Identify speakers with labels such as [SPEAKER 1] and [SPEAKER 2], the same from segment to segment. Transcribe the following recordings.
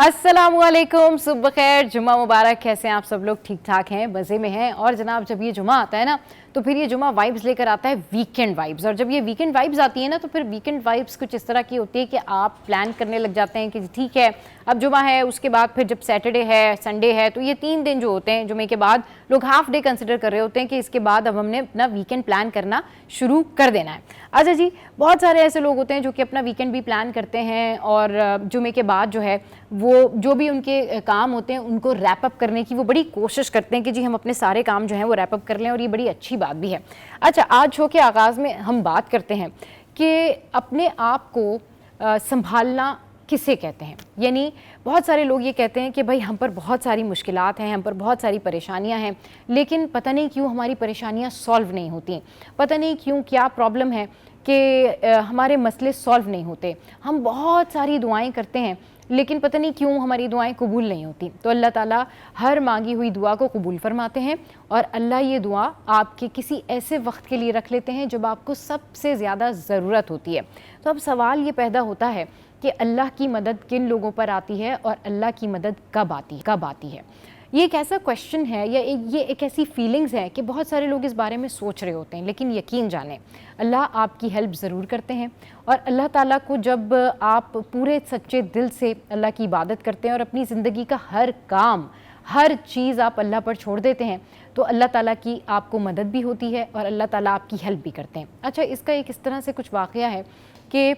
[SPEAKER 1] अस्सलामुअलैकुम, सुबह खैर, जुम्मा मुबारक। कैसे हैं आप सब लोग? ठीक ठाक हैं, मज़े में हैं। और जनाब जब ये जुम्मा आता है ना तो फिर ये जुम्मा वाइब्स लेकर आता है वीकेंड वाइब्स। और जब ये वीकेंड वाइब्स आती है ना तो फिर वीकेंड वाइब्स कुछ इस तरह की होती है कि आप प्लान करने लग जाते हैं कि ठीक है अब जुम्मा है, उसके बाद फिर जब सैटरडे है, संडे है, तो ये 3 दिन जो होते हैं जुम्मे के बाद लोग हाफ डे कंसिडर कर रहे होते हैं कि इसके बाद अब हमने अपना वीकेंड प्लान करना शुरू कर देना है। अच्छा जी, बहुत सारे ऐसे लोग होते हैं जो कि अपना वीकेंड भी प्लान करते हैं और जुम्मे के बाद जो है वो जो भी उनके काम होते हैं उनको रैप अप करने की वो बड़ी कोशिश करते हैं कि जी हम अपने सारे काम जो हैं वो रैप अप कर लें, और ये बड़ी अच्छी बात भी है। अच्छा, आज शो के आगाज़ में हम बात करते हैं कि अपने आप को संभालना किसे कहते हैं। यानी बहुत सारे लोग ये कहते हैं कि भाई हम पर बहुत सारी मुश्किलात हैं, हम पर बहुत सारी परेशानियां हैं, लेकिन पता नहीं क्यों हमारी परेशानियां सॉल्व नहीं होती, पता नहीं क्यों क्या प्रॉब्लम है कि हमारे मसले सॉल्व नहीं होते। हम बहुत सारी दुआएं करते हैं लेकिन पता नहीं क्यों हमारी दुआएं कबूल नहीं होती। तो अल्लाह ताला हर मांगी हुई दुआ को कबूल फरमाते हैं और अल्लाह ये दुआ आपके किसी ऐसे वक्त के लिए रख लेते हैं जब आपको सबसे ज़्यादा ज़रूरत होती है। तो अब सवाल ये पैदा होता है कि अल्लाह की मदद किन लोगों पर आती है और अल्लाह की मदद कब आती है। ये एक ऐसा क्वेश्चन है या ये एक ऐसी फीलिंग्स है कि बहुत सारे लोग इस बारे में सोच रहे होते हैं, लेकिन यकीन जानें अल्लाह आपकी हेल्प ज़रूर करते हैं। और अल्लाह ताला को जब आप पूरे सच्चे दिल से अल्लाह की इबादत करते हैं और अपनी ज़िंदगी का हर काम, हर चीज़ आप अल्लाह पर छोड़ देते हैं, तो अल्लाह ताला की आपको मदद भी होती है और अल्लाह ताला आपकी हेल्प भी करते हैं। अच्छा, इसका एक इस तरह से कुछ वाक़या है कि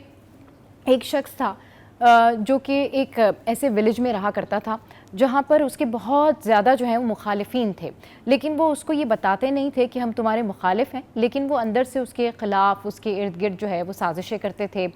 [SPEAKER 1] एक शख्स था जो कि एक ऐसे विलेज में रहा करता था जहाँ पर उसके बहुत ज़्यादा जो है वो मुखालिफिन थे, लेकिन वो उसको ये बताते नहीं थे कि हम तुम्हारे मुखालिफ हैं, लेकिन वो अंदर से उसके ख़िलाफ़ उसके इर्द गिर्द जो है वो साजिशें करते थे।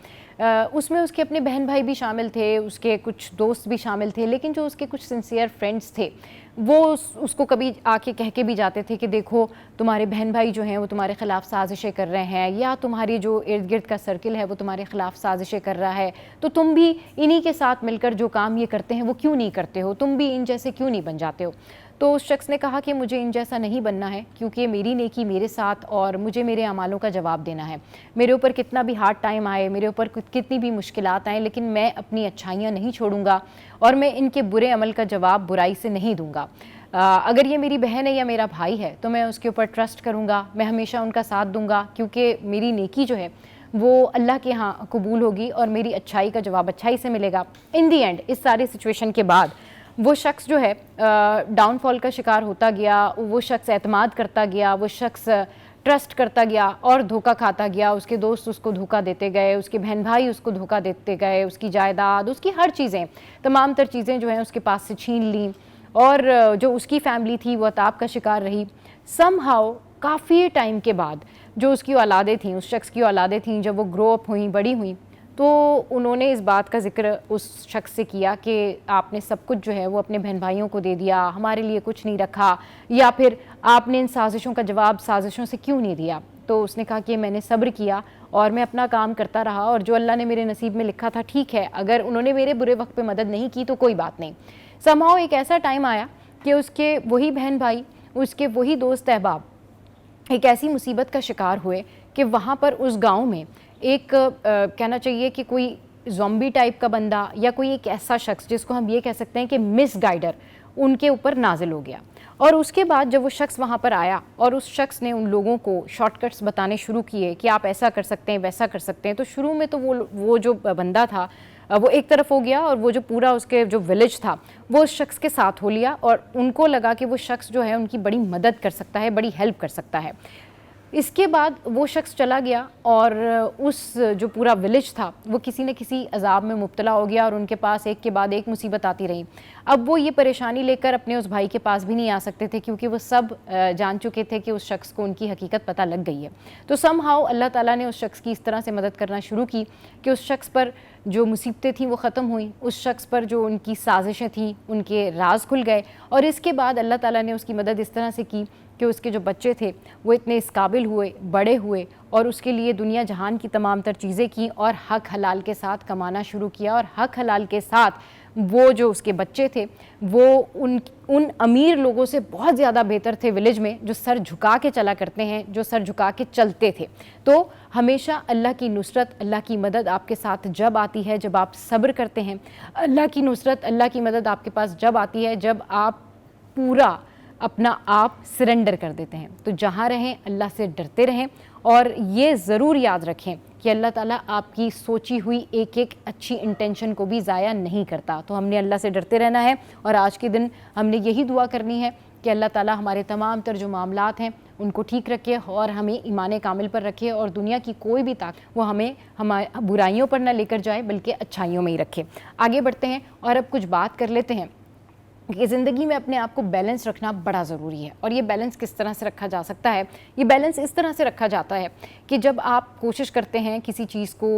[SPEAKER 1] उसमें उसके अपने बहन भाई भी शामिल थे, उसके कुछ दोस्त भी शामिल थे, लेकिन जो उसके कुछ सिंसियर फ्रेंड्स थे वो उसको कभी आके कह के भी जाते थे कि देखो तुम्हारे बहन भाई जो हैं वो तुम्हारे ख़िलाफ़ साजिशें कर रहे हैं, या तुम्हारी जो इर्द गिर्द का सर्किल है वो तुम्हारे ख़िलाफ़ साजिशें कर रहा है, तो तुम भी इन्हीं के साथ मिलकर जो काम ये करते हैं वो क्यों नहीं करते हो, तुम भी इन जैसे क्यों नहीं बन जाते हो। तो उस शख्स ने कहा कि मुझे इन जैसा नहीं बनना है, क्योंकि मेरी नेकी मेरे साथ और मुझे मेरे अमालों का जवाब देना है। मेरे ऊपर कितना भी हार्ड टाइम आए, मेरे ऊपर कितनी भी मुश्किलात आएँ, लेकिन मैं अपनी अच्छाइयाँ नहीं छोड़ूंगा और मैं इनके बुरे अमल का जवाब बुराई से नहीं दूंगा। अगर ये मेरी बहन है या मेरा भाई है तो मैं उसके ऊपर ट्रस्ट करूँगा, मैं हमेशा उनका साथ दूंगा, क्योंकि मेरी नेकी जो है वो अल्लाह के यहाँ कबूल होगी और मेरी अच्छाई का जवाब अच्छाई से मिलेगा। इन दी एंड इस सारी सिचुएशन के बाद वो शख्स जो है डाउनफॉल का शिकार होता गया, वो शख्स एतमाद करता गया, वो शख्स ट्रस्ट करता गया और धोखा खाता गया। उसके दोस्त उसको धोखा देते गए, उसके बहन भाई उसको धोखा देते गए, उसकी जायदाद, उसकी हर चीज़ें, तमाम तर चीज़ें जो हैं उसके पास से छीन ली और जो उसकी फैमिली थी वो अताब का शिकार रही। समहाउ काफ़ी टाइम के बाद जो उसकी औलादें थीं, उस शख्स की औलादें थीं, जब वो ग्रो अप हुई, बड़ी हुई, तो उन्होंने इस बात का ज़िक्र उस शख्स से किया कि आपने सब कुछ जो है वो अपने बहन भाइयों को दे दिया, हमारे लिए कुछ नहीं रखा, या फिर आपने इन साजिशों का जवाब साजिशों से क्यों नहीं दिया। तो उसने कहा कि मैंने सब्र किया और मैं अपना काम करता रहा और जो अल्लाह ने मेरे नसीब में लिखा था ठीक है, अगर उन्होंने मेरे बुरे वक्त पे मदद नहीं की तो कोई बात नहीं। समहाउ एक ऐसा टाइम आया कि उसके वही बहन भाई, उसके वही दोस्त अहबाब एक ऐसी मुसीबत का शिकार हुए कि वहाँ पर उस गांव में एक कहना चाहिए कि कोई ज़ॉम्बी टाइप का बंदा या कोई एक ऐसा शख्स जिसको हम ये कह सकते हैं कि मिसगाइडर उनके ऊपर नाजिल हो गया। और उसके बाद जब वो शख्स वहाँ पर आया और उस शख्स ने उन लोगों को शॉर्टकट्स बताने शुरू किए कि आप ऐसा कर सकते हैं, वैसा कर सकते हैं, तो शुरू में तो वो जो बंदा था वो एक तरफ हो गया और वो जो पूरा उसके जो विलेज था वो उस शख्स के साथ हो लिया और उनको लगा कि वो शख्स जो है उनकी बड़ी मदद कर सकता है, बड़ी हेल्प कर सकता है। इसके बाद वो शख्स चला गया और उस जो पूरा विलेज था वो किसी न किसी अजाब में मुब्तला हो गया और उनके पास एक के बाद एक मुसीबत आती रही। अब वो ये परेशानी लेकर अपने उस भाई के पास भी नहीं आ सकते थे, क्योंकि वो सब जान चुके थे कि उस शख्स को उनकी हकीकत पता लग गई है। तो समहाउ अल्लाह ताला ने उस शख्स की इस तरह से मदद करना शुरू की कि उस शख्स पर जो मुसीबतें थीं वो ख़त्म हुई, उस शख्स पर जो उनकी साजिशें थीं उनके राज खुल गए। और इसके बाद अल्लाह ताला ने उसकी मदद इस तरह से की कि उसके जो बच्चे थे वो इतने इस काबिल हुए, बड़े हुए और उसके लिए दुनिया जहान की तमाम तर चीज़ें की और हक हलाल के साथ कमाना शुरू किया। और हक हलाल के साथ वो जो उसके बच्चे थे वो उन अमीर लोगों से बहुत ज़्यादा बेहतर थे विलेज में, जो सर झुका के चला करते हैं, जो सर झुका के चलते थे। तो हमेशा अल्लाह की नुसरत, अल्लाह की मदद आपके साथ जब आती है जब आप सब्र करते हैं। अल्लाह की नुसरत, अल्लाह की मदद आपके पास जब आती है जब आप पूरा अपना आप सरेंडर कर देते हैं। तो जहाँ रहें अल्लाह से डरते रहें और ये ज़रूर याद रखें कि अल्लाह ताला आपकी सोची हुई एक एक अच्छी इंटेंशन को भी ज़ाया नहीं करता। तो हमने अल्लाह से डरते रहना है और आज के दिन हमने यही दुआ करनी है कि अल्लाह ताला हमारे तमाम तर जो मामलात हैं उनको ठीक रखे और हमें ईमान कामिल पर रखे और दुनिया की कोई भी ताकत वो हमें हमारे बुराइयों पर ना लेकर जाए बल्कि अच्छाइयों में ही रखे। आगे बढ़ते हैं और अब कुछ बात कर लेते हैं कि ज़िंदगी में अपने आप को बैलेंस रखना बड़ा ज़रूरी है। और ये बैलेंस किस तरह से रखा जा सकता है? ये बैलेंस इस तरह से रखा जाता है कि जब आप कोशिश करते हैं किसी चीज़ को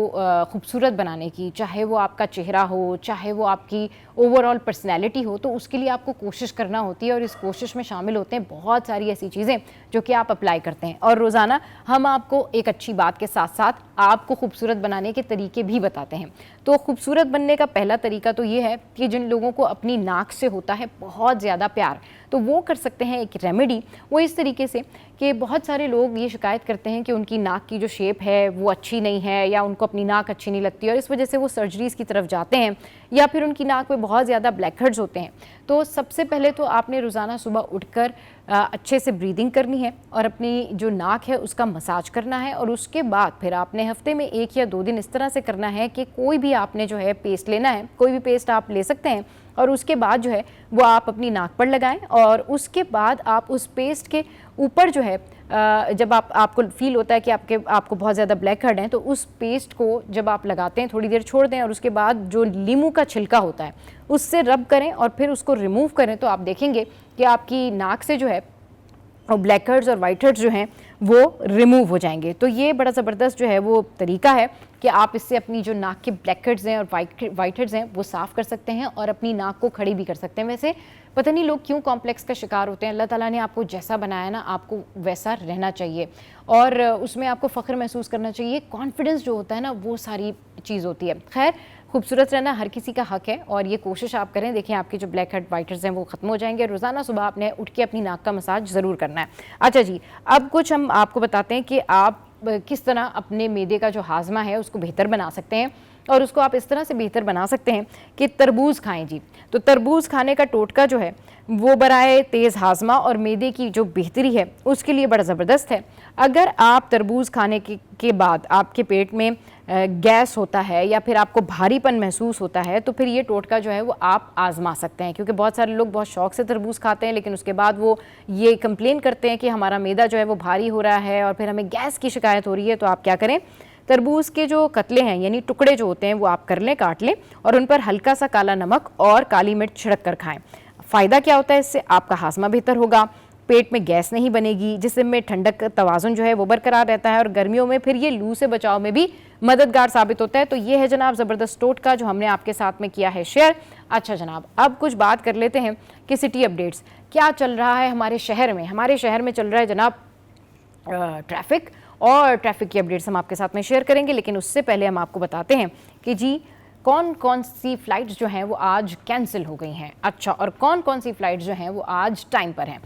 [SPEAKER 1] खूबसूरत बनाने की, चाहे वो आपका चेहरा हो, चाहे वो आपकी ओवरऑल पर्सनैलिटी हो, तो उसके लिए आपको कोशिश करना होती है और इस कोशिश में शामिल होते हैं बहुत सारी ऐसी चीज़ें जो कि आप अप्लाई करते हैं। और रोज़ाना हम आपको एक अच्छी बात के साथ साथ आपको खूबसूरत बनाने के तरीके भी बताते हैं। तो खूबसूरत बनने का पहला तरीका तो ये है कि जिन लोगों को अपनी नाक से होता है बहुत ज़्यादा प्यार, तो वो कर सकते हैं एक रेमेडी। वो इस तरीके से कि बहुत सारे लोग ये शिकायत करते हैं कि उनकी नाक की जो शेप है वो अच्छी नहीं है या उनको अपनी नाक अच्छी नहीं लगती और इस वजह से वो सर्जरीज़ की तरफ जाते हैं या फिर उनकी नाक में बहुत ज़्यादा ब्लैक हेड्स होते हैं। तो सबसे पहले तो आपने रोज़ाना सुबह उठकर अच्छे से ब्रीदिंग करनी है और अपनी जो नाक है उसका मसाज करना है। और उसके बाद फिर आपने हफ्ते में 1 या 2 दिन इस तरह से करना है कि कोई भी आपने जो है पेस्ट लेना है, कोई भी पेस्ट आप ले सकते हैं और उसके बाद जो है वो आप अपनी नाक पर लगाएं और उसके बाद आप उस पेस्ट के ऊपर जो है जब आपको फील होता है कि आपको बहुत ज़्यादा ब्लैक हेड हैं, तो उस पेस्ट को जब आप लगाते हैं थोड़ी देर छोड़ दें और उसके बाद जो नींबू का छिलका होता है उससे रब करें और फिर उसको रिमूव करें। तो आप देखेंगे कि आपकी नाक से जो है और ब्लैक हेड्स और वाइट हेड्स जो हैं वो रिमूव हो जाएंगे। तो ये बड़ा ज़बरदस्त जो है वो तरीका है कि आप इससे अपनी जो नाक के ब्लैक हेड्स हैं और वाइट हेड्स हैं वो साफ़ कर सकते हैं और अपनी नाक को खड़ी भी कर सकते हैं। वैसे पता नहीं लोग क्यों कॉम्प्लेक्स का शिकार होते हैं। अल्लाह ताला ने आपको जैसा बनाया ना, आपको वैसा रहना चाहिए और उसमें आपको फ़ख्र महसूस करना चाहिए। कॉन्फिडेंस जो होता है ना वो सारी चीज़ होती है। खैर, खूबसूरत रहना हर किसी का हक है और ये कोशिश आप करें। देखिए आपके जो ब्लैक हेड वाइट हेड्स हैं वो ख़त्म हो जाएंगे। रोज़ाना सुबह आपने उठ के अपनी नाक का मसाज ज़रूर करना है। अच्छा जी, अब कुछ हम आपको बताते हैं कि आप किस तरह अपने मैदे का जो हाजमा है उसको बेहतर बना सकते हैं और उसको आप इस तरह से बेहतर बना सकते हैं कि तरबूज़ खाएं जी। तो तरबूज़ खाने का टोटका जो है वो बराए तेज़ हाजमा और मैदे की जो बेहतरी है उसके लिए बड़ा ज़बरदस्त है। अगर आप तरबूज़ खाने के बाद आपके पेट में गैस होता है या फिर आपको भारीपन महसूस होता है तो फिर ये टोटका जो है वो आप आजमा सकते हैं। क्योंकि बहुत सारे लोग बहुत शौक से तरबूज़ खाते हैं लेकिन उसके बाद वो ये कंप्लेन करते हैं कि हमारा मैदा जो है वो भारी हो रहा है और फिर हमें गैस की शिकायत हो रही है। तो आप क्या करें, तरबूज़ के जो कतले हैं यानी टुकड़े जो होते हैं वो आप कर लें, काट लें और उन पर हल्का सा काला नमक और काली मिर्च छिड़क कर खाएं। फ़ायदा क्या होता है इससे? आपका हाजमा बेहतर होगा, पेट में गैस नहीं बनेगी, जिस्म में ठंडक तवाज़ुन जो है वो बरकरार रहता है और गर्मियों में फिर ये लू से बचाव में भी मददगार साबित होता है। तो ये है जनाब ज़बरदस्त टोटका जो हमने आपके साथ में किया है शेयर। अच्छा जनाब, अब कुछ बात कर लेते हैं कि सिटी अपडेट्स क्या चल रहा है हमारे शहर में। हमारे शहर में चल रहा है जनाब ट्रैफिक और ट्रैफिक की अपडेट्स हम आपके साथ में शेयर करेंगे। लेकिन उससे पहले हम आपको बताते हैं कि जी कौन कौन सी फ़्लाइट्स जो हैं वो आज कैंसिल हो गई हैं। अच्छा, और कौन कौन सी फ़्लाइट्स जो हैं वो आज टाइम पर हैं।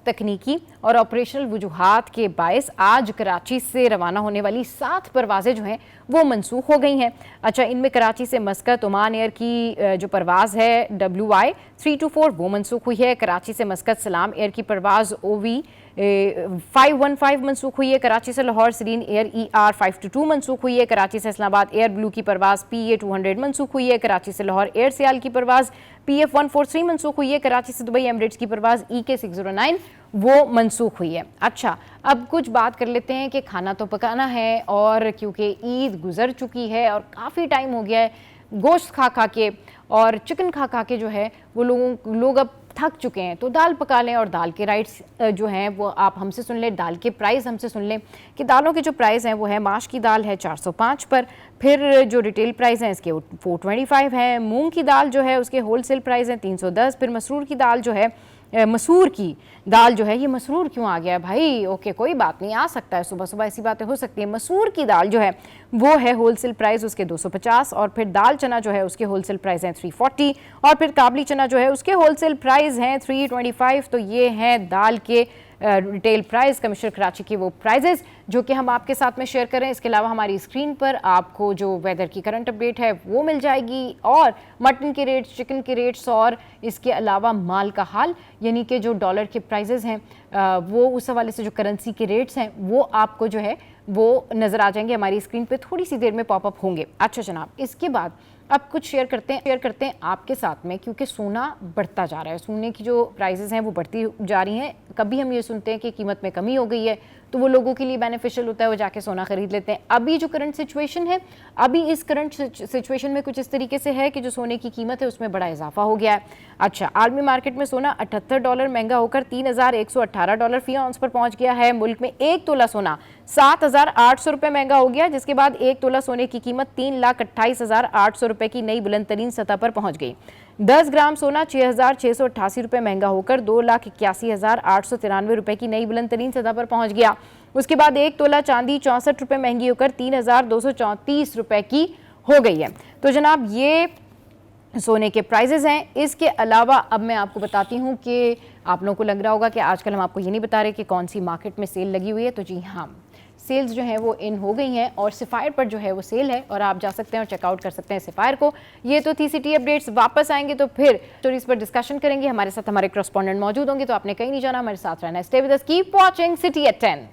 [SPEAKER 1] तकनीकी और ऑपरेशनल वजूहात के बायस आज कराची से रवाना होने वाली 7 परवाज़ें जो हैं वो मनसूख हो गई हैं। अच्छा, इनमें कराची से मस्कत ओमान एयर की जो परवाज़ है WY 324 वो मनसूख हुई है। कराची से मस्कत सलाम एयर की परवाज़ OV 515 मनसूख हुई है। कराची से लाहौर सरीन एयर ER 522 मनसूख हुई है। कराची से इस्लामाबाद एयर ब्लू की परवाज़ PA 200 मनसूख हुई है। कराची से लाहौर एयर सियाल की परवाज़ PF 143 मनसूख हुई है। कराची से दुबई एमिरेट्स की परवाज़ EK 609 वो मनसूख हुई है। अच्छा, अब कुछ बात कर लेते हैं कि खाना तो पकाना है और क्योंकि ईद गुजर चुकी है और काफ़ी टाइम हो गया है गोश्त खा खा के और चिकन खा खा के जो है वो लोग अब थक चुके हैं। तो दाल पका लें और दाल के राइट्स जो हैं वो आप हमसे सुन लें, दाल के प्राइस हमसे सुन लें कि दालों के जो प्राइस हैं वो है माश की दाल है 405 पर, फिर जो रिटेल प्राइस हैं इसके 425 है। मूंग की दाल जो है उसके होलसेल प्राइस हैं 310, फिर मसरूर की दाल जो है मसूर की दाल जो है, ये मसूर क्यों आ गया है भाई? ओके कोई बात नहीं, आ सकता है, सुबह सुबह ऐसी बातें हो सकती है। मसूर की दाल जो है वो है होलसेल प्राइस उसके 250, और फिर दाल चना जो है उसके होलसेल प्राइस हैं 340, और फिर काबली चना जो है उसके होलसेल प्राइस हैं 325। तो ये हैं दाल के रिटेल प्राइस, कमिश्नर कराची की वो प्राइजेस जो कि हम आपके साथ में शेयर करें। इसके अलावा हमारी स्क्रीन पर आपको जो वेदर की करंट अपडेट है वो मिल जाएगी, और मटन के रेट्स, चिकन के रेट्स, और इसके अलावा माल का हाल, यानी कि जो डॉलर के प्राइजेस हैं वो उस हवाले से जो करेंसी के रेट्स हैं वो आपको जो है वो नज़र आ जाएंगे हमारी स्क्रीन पे, थोड़ी सी देर में पॉपअप होंगे। अच्छा जनाब, इसके बाद अब कुछ शेयर करते हैं आपके साथ में, क्योंकि सोना बढ़ता जा रहा है, सोने की जो प्राइसेस हैं वो बढ़ती जा रही हैं। कभी हम ये सुनते हैं कि कीमत में कमी हो गई है, तो वो लोगों के लिए बेनिफिशियल होता है, वो जाके सोना खरीद लेते हैं। अभी जो करंट सिचुएशन है, अभी इस करंट सिचुएशन में कुछ इस तरीके से है कि जो सोने की कीमत है उसमें बड़ा इजाफा हो गया है। अच्छा, आलमी मार्केट में सोना $78 महंगा होकर $3118 फी आउंस पर पहुंच गया है। मुल्क में 1 तोला सोना 7,800 रुपये महंगा हो गया, जिसके बाद 1 तोला सोने की कीमत 3,28,800 रुपये की नई बुलंद तरीन सतह पर पहुंच गई। 10 ग्राम सोना 6,688 रुपये महंगा होकर 2,81,893 रुपये की नई बुलंद तरीन सतह पर पहुंच गया। उसके बाद 1 तोला चांदी 64 रुपये महंगी होकर 3,234 रुपये की हो गई है। तो जनाब ये सोने के प्राइजेस हैं। इसके अलावा अब मैं आपको बताती हूँ कि आप लोगों को लग रहा होगा कि आजकल हम आपको ये नहीं बता रहे कि कौन सी मार्केट में सेल लगी हुई है, तो जी हाँ, सेल्स जो हैं वो इन हो गई हैं, और सिफायर पर जो है वो सेल है, और आप जा सकते हैं और चेकआउट कर सकते हैं सिफायर को। ये तो थी सिटी अपडेट्स। वापस आएंगे तो फिर स्टोरीज पर डिस्कशन करेंगे। हमारे साथ हमारे कॉरेस्पॉन्डेंट मौजूद होंगे, तो आपने कहीं नहीं जाना, हमारे साथ रहना है। Stay with us, keep watching city at 10।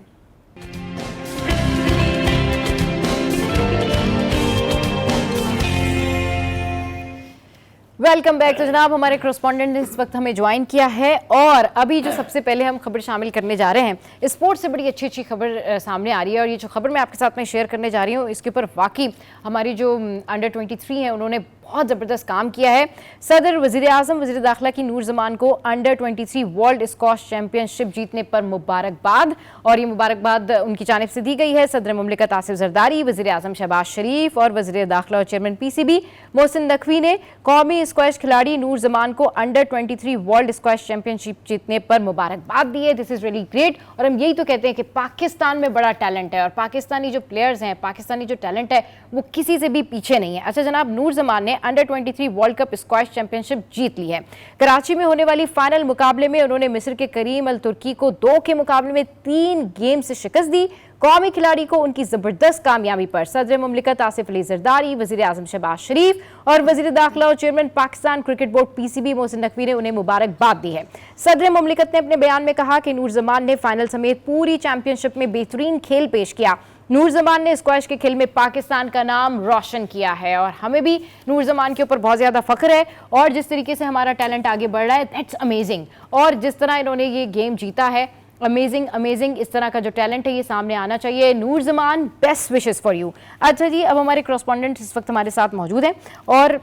[SPEAKER 1] Welcome back. तो जनाब हमारे कॉरेस्पॉन्डेंट ने इस वक्त हमें ज्वाइन किया है, और अभी जो सबसे पहले हम खबर शामिल करने जा रहे हैं, स्पोर्ट्स से बड़ी अच्छी अच्छी खबर सामने आ रही है, और ये जो खबर मैं आपके साथ में शेयर करने जा रही हूँ इसके ऊपर वाकई हमारी जो अंडर 23 है उन्होंने बहुत ज़बरदस्त काम किया है। सदर, वज़ीर आज़म, वज़ीर दाखिला की नूर जमान को अंडर 23 वर्ल्ड स्क्वॉश चैंपियनशिप जीतने पर मुबारकबाद, और ये मुबारकबाद उनकी जानिब से दी गई है। सदर मुमलिकत आसिफ जरदारी, वज़ीर आज़म शहबाज शरीफ और वज़ीर दाखिला और चेयरमैन PCB मोहसिन नकवी ने कौमी स्क्वैश खिलाड़ी नूर जमान को अंडर 23 वर्ल्ड स्क्वैश चैंपियनशिप जीतने पर मुबारकबाद दी है। दिस इज़ रियली ग्रेट, और हम यही तो कहते हैं कि पाकिस्तान में बड़ा टैलेंट है, और पाकिस्तानी जो प्लेयर्स हैं, पाकिस्तानी जो टैलेंट है वो किसी से भी पीछे नहीं है। अच्छा जनाब, नूर जमान ने under 23 world cup squash championship जीत ली है। कराची में होने वाली फाइनल मुकाबले में उन्होंने मिस्र के करीम अल तुर्की को 2 के मुकाबले में 3 गेम से शिकस्त दी। कौमी खिलाड़ी को उनकी जबरदस्त कामयाबी पर सदर मुमलिकत आसिफ अली जरदारी, वज़ीर आज़म शहबाज शरीफ और वज़ीर दाखिला और chairman Pakistan cricket board PCB Mohsin Naqvi ने उन्हें मुबारकबाद दी है। सदर मुमलिकत ने अपने बयान में कहा कि नूर जमान ने फाइनल समेत पूरी चैंपियनशिप में बेहतरीन खेल पेश किया। नूर जमान ने स्क्वैश के खेल में पाकिस्तान का नाम रोशन किया है, और हमें भी नूर जमान के ऊपर बहुत ज़्यादा फ़ख्र है, और जिस तरीके से हमारा टैलेंट आगे बढ़ रहा है दैट्स अमेजिंग, और जिस तरह इन्होंने ये गेम जीता है अमेजिंग अमेजिंग। इस तरह का जो टैलेंट है ये सामने आना चाहिए। Noor Zaman, best wishes for you. अच्छा जी, अब हमारे कॉरेस्पॉन्डेंट इस वक्त हमारे साथ मौजूद हैं, और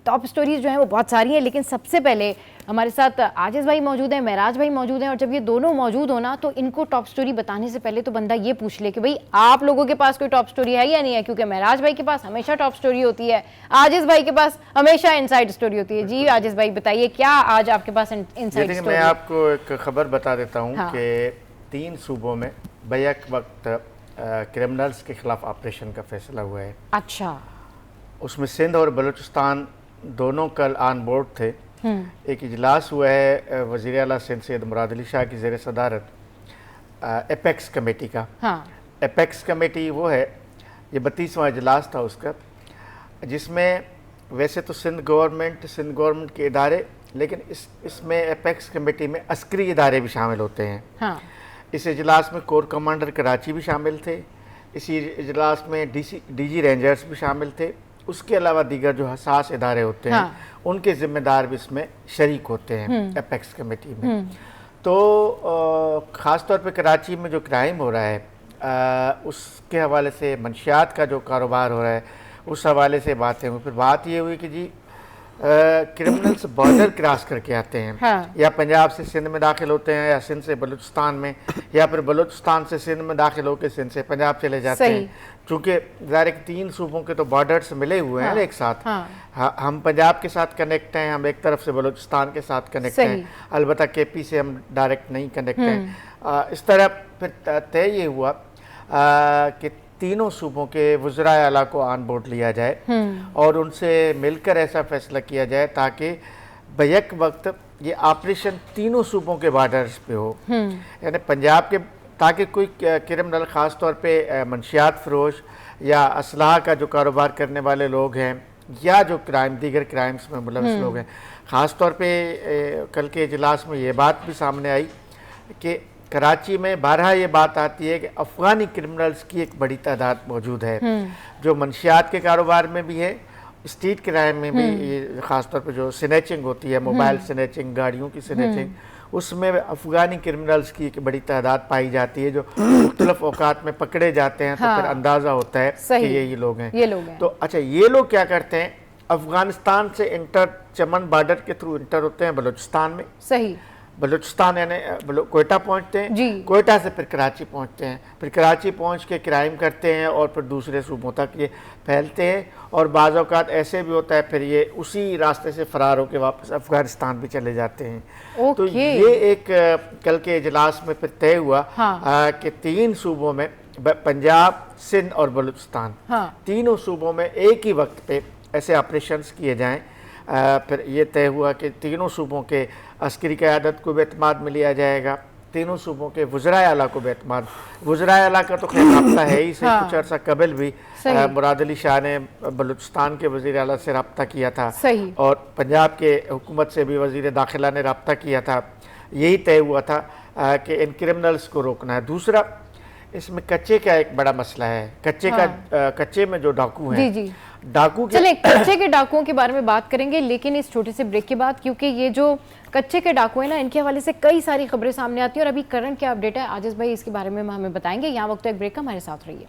[SPEAKER 1] टॉप स्टोरीज जो हैं वो बहुत सारी हैं, लेकिन सबसे पहले हमारे साथ आजिज़ भाई मौजूद हैं, महराज भाई मौजूद हैं, और जब ये दोनों मौजूद हो ना तो इनको टॉप स्टोरी बताने से पहले तो बंदा ये पूछ ले कि भाई आप लोगों के पास कोई टॉप स्टोरी है या नहीं है, क्योंकि महराज भाई के पास हमेशा टॉप स्टोरी होती है, आजिज़ भाई के पास हमेशा इनसाइड स्टोरी होती है। जी आजिज़ भाई बताइए, क्या आज आपके पास इनसाइड स्टोरी?
[SPEAKER 2] मैं आपको एक खबर बता देता हूँ कि 3 सूबों में बैक वक्त क्रिमिनल्स के खिलाफ ऑपरेशन का फैसला हुआ है।
[SPEAKER 1] अच्छा,
[SPEAKER 2] उसमें सिंध और बलूचिस्तान दोनों कल ऑन बोर्ड थे। एक इजलास हुआ है वज़ीर आला सिंध सैयद मुराद अली शाह की ज़ेर सदारत एपेक्स कमेटी का। एपेक्स कमेटी वो है, ये 32वां इजलास था उसका, जिसमें वैसे तो सिंध गवर्नमेंट के इदारे, लेकिन इसमें एपेक्स कमेटी में अस्करी इदारे भी शामिल होते हैं। इस इजलास में कोर कमांडर कराची भी शामिल थे, इसी इजलास में DG रेंजर्स भी शामिल थे, उसके अलावा दीगर जो हसास इदारे होते हैं उनके जिम्मेदार भी इसमें शरीक होते हैं एपेक्स कमेटी में। तो ख़ास तौर पे कराची में जो क्राइम हो रहा है उसके हवाले से, मंशियात का जो कारोबार हो रहा है उस हवाले से बातें हुई। फिर बात ये हुई कि जी क्रिमिनल्स बॉर्डर क्रॉस करके आते हैं, या पंजाब से सिंध में दाखिल होते हैं, या सिंध से बलूचिस्तान में, या फिर बलूचिस्तान से सिंध में दाखिल होकर सिंध से पंजाब चले जाते हैं। चूँकि ज़ाहिर 3 सूबों के तो बॉर्डर्स मिले हुए हैं एक साथ, हम पंजाब के साथ कनेक्ट हैं, हम एक तरफ से बलूचिस्तान के साथ कनेक्ट हैं, अलबत्ता केपी से हम डायरेक्ट नहीं कनेक्ट हैं। इस तरह फिर तय ये हुआ कि तीनों सूबों के वज़राए आला को ऑन बोर्ड लिया जाए और उनसे मिलकर ऐसा फैसला किया जाए ताकि बैक वक्त ये ऑपरेशन तीनों सूबों के बॉर्डर्स पे हो, यानी पंजाब के, ताकि कोई क्रिमिनल ख़ास तौर पे मंशियात फरोश या असलाह का जो कारोबार करने वाले लोग हैं या जो दीगर क्राइम्स में मुलविस लोग हैं, ख़ास तौर पे कल के इजलास में ये बात भी सामने आई कि कराची में बारहा ये बात आती है कि अफ़गानी क्रिमिनल्स की एक बड़ी तादाद मौजूद है जो मंशियात के कारोबार में भी है, स्ट्रीट क्राइम में भी, ख़ास तौर पे जो स्नैचिंग होती है, मोबाइल स्नैचिंग, गाड़ियों की स्नैचिंग, उसमें अफ़गानी क्रिमिनल्स की एक बड़ी तादाद पाई जाती है जो मुख्तलिफ औकात में पकड़े जाते हैं। तो फिर अंदाज़ा होता है कि ये लोग हैं। तो अच्छा, ये लोग क्या करते हैं, अफ़गानिस्तान से चमन बॉर्डर के थ्रू इंटर होते हैं बलूचिस्तान में, सही, बलूचिस्तान यानी कोयटा पहुंचते हैं, कोयटा से फिर कराची पहुंचते हैं, फिर कराची पहुंच के क्राइम करते हैं और फिर दूसरे सूबों तक ये फैलते हैं, और बाज़ औक़ात ऐसे भी होता है फिर ये उसी रास्ते से फ़रार होकर वापस अफ़गानिस्तान भी चले जाते हैं। तो ये एक कल के इजलास में फिर तय हुआ कि तीन सूबों में, पंजाब, सिंध और बलूचिस्तान, तीनों सूबों में एक ही वक्त पे ऐसे ऑपरेशंस किए जाएँ। फिर ये तय हुआ कि तीनों सूबों के अस्करी क़यादत को भी एतमाद में लिया जाएगा, तीनों सूबों के वज़राए आला को भी एतमाद, वज़राए आला का तो खैर रब्ता है ही, से कुछ अर्सा कबल भी मुराद अली शाह ने बलूचिस्तान के वज़ीर आला से रब्ता किया था और पंजाब के हुकूमत से भी वज़ीर दाखिला ने रब्ता किया था। यही तय हुआ था कि इन क्रिमिनल्स को रोकना है। दूसरा, इसमें कच्चे का एक बड़ा मसला है, कच्चे में जो डाकू हैं, डाकू
[SPEAKER 1] चले कच्चे के डाकुओं के बारे में बात करेंगे, लेकिन इस छोटे से ब्रेक के बाद, क्योंकि ये जो कच्चे के डाकू हैं ना, इनके हवाले से कई सारी खबरें सामने आती हैं और अभी करंट क्या अपडेट है आजिज़ भाई इसके बारे में हमें बताएंगे। यहाँ वक्त एक ब्रेक का, हमारे साथ रहिए।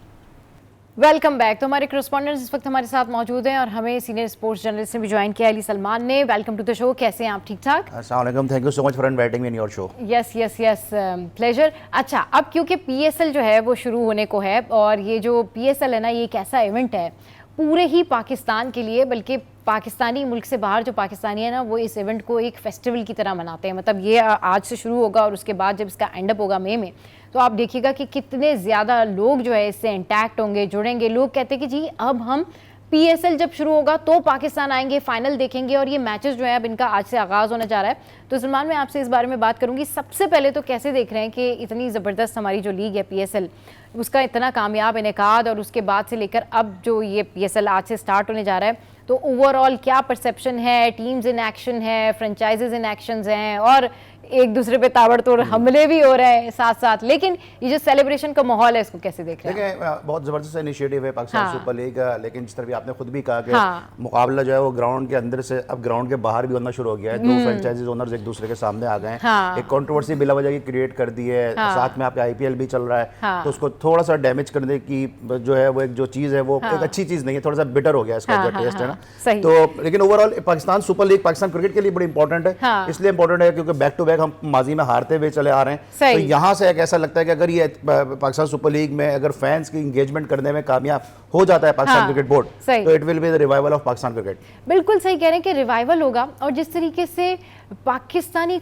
[SPEAKER 1] Welcome back. तो हमारे करस्पॉन्डेंट्स इस वक्त हमारे साथ मौजूद हैं और हमें सीनियर स्पोर्ट्स जर्नलिस्ट ने भी ज्वाइन किया, अली सलमान ने। वेलकम टू द शो, कैसे हैं आप? ठीक ठाक?
[SPEAKER 3] अस्सलाम वालेकुम, thank you so much for inviting me in your show.
[SPEAKER 1] Yes yes yes, pleasure. अच्छा, अब क्योंकि PSL जो है वो शुरू होने को है और ये जो PSL है ना, ये एक ऐसा इवेंट है पूरे ही पाकिस्तान के लिए, बल्कि पाकिस्तानी मुल्क से बाहर जो पाकिस्तानी है ना, वो इस इवेंट को एक फेस्टिवल की तरह मनाते हैं। मतलब ये आज से शुरू होगा और उसके बाद जब इसका एंड अप होगा मई में, तो आप देखिएगा कि कितने ज़्यादा लोग जो है इससे इंटैक्ट होंगे, जुड़ेंगे। लोग कहते हैं कि जी अब हम PSL जब शुरू होगा तो पाकिस्तान आएंगे, फाइनल देखेंगे, और ये मैचेस जो है अब इनका आज से आगाज़ होने जा रहा है। तो सलमान, मैं आपसे इस बारे में बात करूंगी। सबसे पहले तो कैसे देख रहे हैं कि इतनी ज़बरदस्त हमारी जो लीग है PSL, उसका इतना कामयाब इनेकाद, और उसके बाद से लेकर अब जो ये PSL आज से स्टार्ट होने जा रहा है, तो ओवरऑल क्या परसेप्शन है? टीम्स इन एक्शन है, फ्रेंचाइजेज इन एक्शंस हैं, और एक दूसरे पे ताबड़तोड़ हमले भी हो रहे हैं साथ साथ, लेकिन ये जो सेलिब्रेशन का माहौल है इसको कैसे देख रहे हैं?
[SPEAKER 3] देखिए, बहुत ज़बरदस्त इनिशिएटिव है पाकिस्तान सुपर लीग का, लेकिन जिस तरह भी आपने खुद भी कहा कि मुकाबला जो है वो ग्राउंड के अंदर से अब ग्राउंड के बाहर भी होना शुरू हो गया है। दो फ्रेंचाइजीज ओनर्स एक दूसरे के सामने आ गए हैं, एक कंट्रोवर्सी बिला वजह की क्रिएट कर दी है, साथ में आपका IPL भी चल रहा है, तो उसको थोड़ा सा डैमेज करने की जो है वो एक जो चीज़ है वो एक अच्छी चीज़ नहीं है, थोड़ा सा बिटर हो गया इसका जो टेस्ट है ना। तो लेकिन overall Pakistan super league Pakistan cricket के लिए बड़ी इंपॉर्टेंट है, इसलिए इंपॉर्टेंट है क्योंकि बैक टू बैक हम माजी में हारते हुए चले आ रहे हैं। तो यहाँ से एक ऐसा लगता है कि अगर ये पाकिस्तान सुपर लीग में अगर फैंस की इंगेजमेंट करने में कामयाब हो जाता है पाकिस्तान क्रिकेट बोर्ड, तो it will be the revival of Pakistan cricket.
[SPEAKER 1] बिल्कुल सही कह रहे हैं कि रिवाइवल होगा, और जिस तरीके से पाकिस्तानी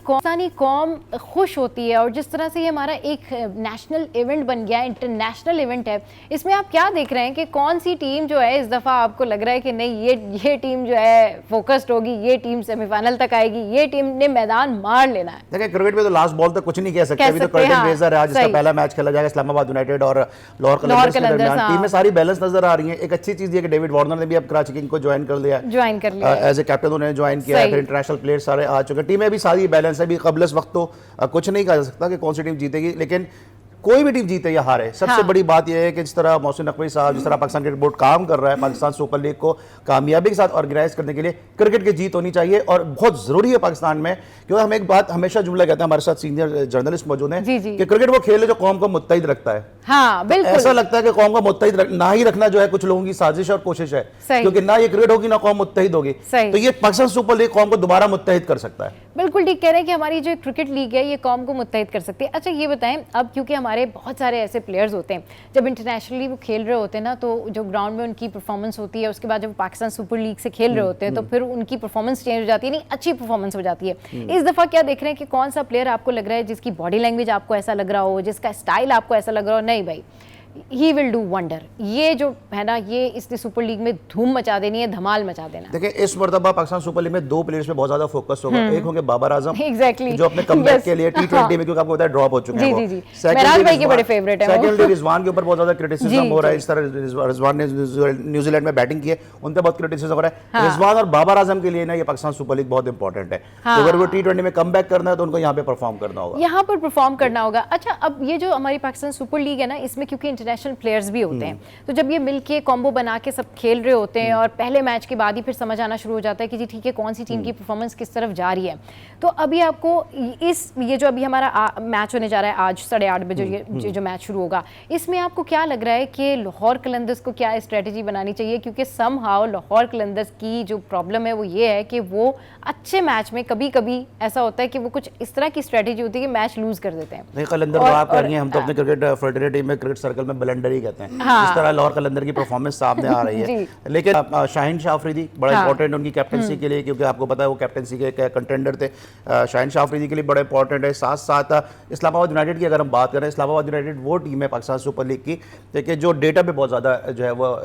[SPEAKER 1] कौम खुश होती है और जिस तरह से ये हमारा एक नेशनल इवेंट बन गया, इंटरनेशनल इवेंट है, इसमें आप क्या देख रहे हैं कि कौन सी टीम जो है इस दफ़ा आपको लग रहा है कि नहीं ये टीम जो है फोकस्ड होगी, ये टीम सेमीफाइनल तक आएगी, ये टीम ने मैदान मार लेना है?
[SPEAKER 3] देखिए, क्रिकेट में तो लास्ट बॉल तक कुछ नहीं कह सकते, अभी तो कर्टन रेजर है, आज इसका पहला मैच खेला जाएगा इस्लामाबाद यूनाइटेड और लाहौर कलंदर्स के दरमियान। टीम में सारी बैलेंस नजर आ रही है। एक अच्छी चीज है कि डेविड वार्नर ने भी अब कराची किंग को ज्वाइन कर लिया एज ए कैप्टन, उन्होंने ज्वाइन किया है, फिर इंटरनेशनल प्लेयर सारे आ चुके हैं, टीम में भी सारी बैलेंस है। भी कबल इस वक्त तो कुछ नहीं कहा जा सकता कि कौन सी टीम जीतेगी, लेकिन कोई भी टीम जीते या हारे, सबसे बड़ी बात यह है कि जिस तरह मोहसिन नकवी साहब, जिस तरह पाकिस्तान क्रिकेट बोर्ड काम कर रहा है, पाकिस्तान सुपर लीग को कामयाबी के साथ ऑर्गेनाइज करने के लिए क्रिकेट की जीत होनी चाहिए और बहुत जरूरी है पाकिस्तान में। क्योंकि हम एक बात हमेशा जुमला कहते हैं, हमारे साथ सीनियर जर्नलिस्ट मौजूद हैं कि क्रिकेट वो खेल है जो कौम को मुत्तहिद रखता है।
[SPEAKER 1] हाँ, बिल्कुल।
[SPEAKER 3] ऐसा लगता है कि कौम को मुत्तहिद ना ही रखना जो है कुछ लोगों की साजिश और कोशिश है, क्योंकि ना ये क्रिकेट होगी ना कौम मुत्तहिद होगी, तो ये पाकिस्तान सुपर लीग कौम को दोबारा मुत्तहिद कर सकता है।
[SPEAKER 1] बिल्कुल ठीक कह रहे हैं कि हमारी जो क्रिकेट लीग है ये कौम को मुत्तहिद कर सकती है। अच्छा, ये बताएं, अब क्योंकि हमारा हमारे बहुत सारे ऐसे प्लेयर्स होते हैं जब इंटरनेशनली वो खेल रहे होते हैं ना, तो जो ग्राउंड में उनकी परफॉर्मेंस होती है, उसके बाद जब पाकिस्तान सुपर लीग से खेल रहे होते हैं तो फिर उनकी परफॉर्मेंस चेंज हो जाती है, नहीं अच्छी परफॉर्मेंस हो जाती है। इस दफ़ा क्या देख रहे हैं कि कौन सा प्लेयर आपको लग रहा है जिसकी बॉडी लैंग्वेज आपको ऐसा लग रहा हो, जिसका स्टाइल आपको ऐसा लग रहा हो, नहीं भाई ही विल डू वंडर, ये जो है ना, ये इसने सुपर लीग में धूम मचा देनी है, धमाल मचा देना।
[SPEAKER 3] देखिए इस मरतबा पाकिस्तान सुपर लीग में 2 प्लेयर्स पे बहुत ज्यादा फोकस होगा। एक होंगे बाबर आजम,
[SPEAKER 1] एग्जैक्टली,
[SPEAKER 3] जो अपने कमबैक के लिए T20 में, क्योंकि आपको पता है ड्रॉप हो चुके हैं वो।
[SPEAKER 1] मेराज भाई के बड़े फेवरेट हैं।
[SPEAKER 3] सेकंडली रिजवान के ऊपर बहुत ज्यादा क्रिटिसिज्म हो रहा है, इस तरह रिजवान ने न्यूजीलैंड में बैटिंग की है, उन पे बहुत क्रिटिसिज्म हो रहा है। रिजवान और बाबर आजम के लिए ना ये पाकिस्तान सुपर लीग बहुत इंपॉर्टेंट है, तो अगर वो T20 में कमबैक करना है तो उनको यहाँ पे परफॉर्म करना होगा,
[SPEAKER 1] यहाँ पर परफॉर्म करना होगा। अच्छा, अब ये जो हमारी पाकिस्तान सुपर लीग है ना, इसमें क्योंकि इंटरनेशनल प्लेयर्स भी होते हैं, तो जब ये मिलके कॉम्बो बना के सब खेल रहे होते हैं और पहले मैच के बाद ही फिर समझ आना शुरू हो जाता है कि जी ठीक है कौन सी टीम की परफॉर्मेंस किस तरफ जा रही है। तो अभी आपको ये जो अभी हमारा मैच होने जा रहा है आज 8:30 बजे ये जो मैच शुरू होगा, इसमें आपको क्या लग रहा है कि लाहौर कलंदर्स को क्या स्ट्रेटजी बनानी चाहिए? क्योंकि समहाउ लाहौर कलंदर्स की जो प्रॉब्लम है वो ये है कि वो अच्छे मैच में कभी कभी ऐसा होता है कि वो कुछ इस तरह की स्ट्रेटजी होती है कि मैच लूज कर देते हैं।
[SPEAKER 3] नहीं कलंदर बात कर रही हैं, हम तो अपने क्रिकेट फ्रेटर्निटी में, क्रिकेट सर्कल में ब्लंडर ही कहते हैं। इस तरह लाहौर कलंदर की परफॉर्मेंस सामने आ रही है। लेकिन शाहीन शाह अफरीदी बड़ा इंपॉर्टेंट उनकी कैप्टनसी के लिए, क्योंकि आपको पता है वो कैप्टनसी के कंटेंडर थे। शाहीन शाह अफरीदी के लिए बड़ा इंपॉर्टेंट है। साथ साथ इस्लामाबाद यूनाइटेड की अगर हम बात करें, इस्लामाबाद यूनाइटेड वो टीम है पाकिस्तान सुपर लीग की देखिए जो डेटा पे बहुत ज्यादा जो है वो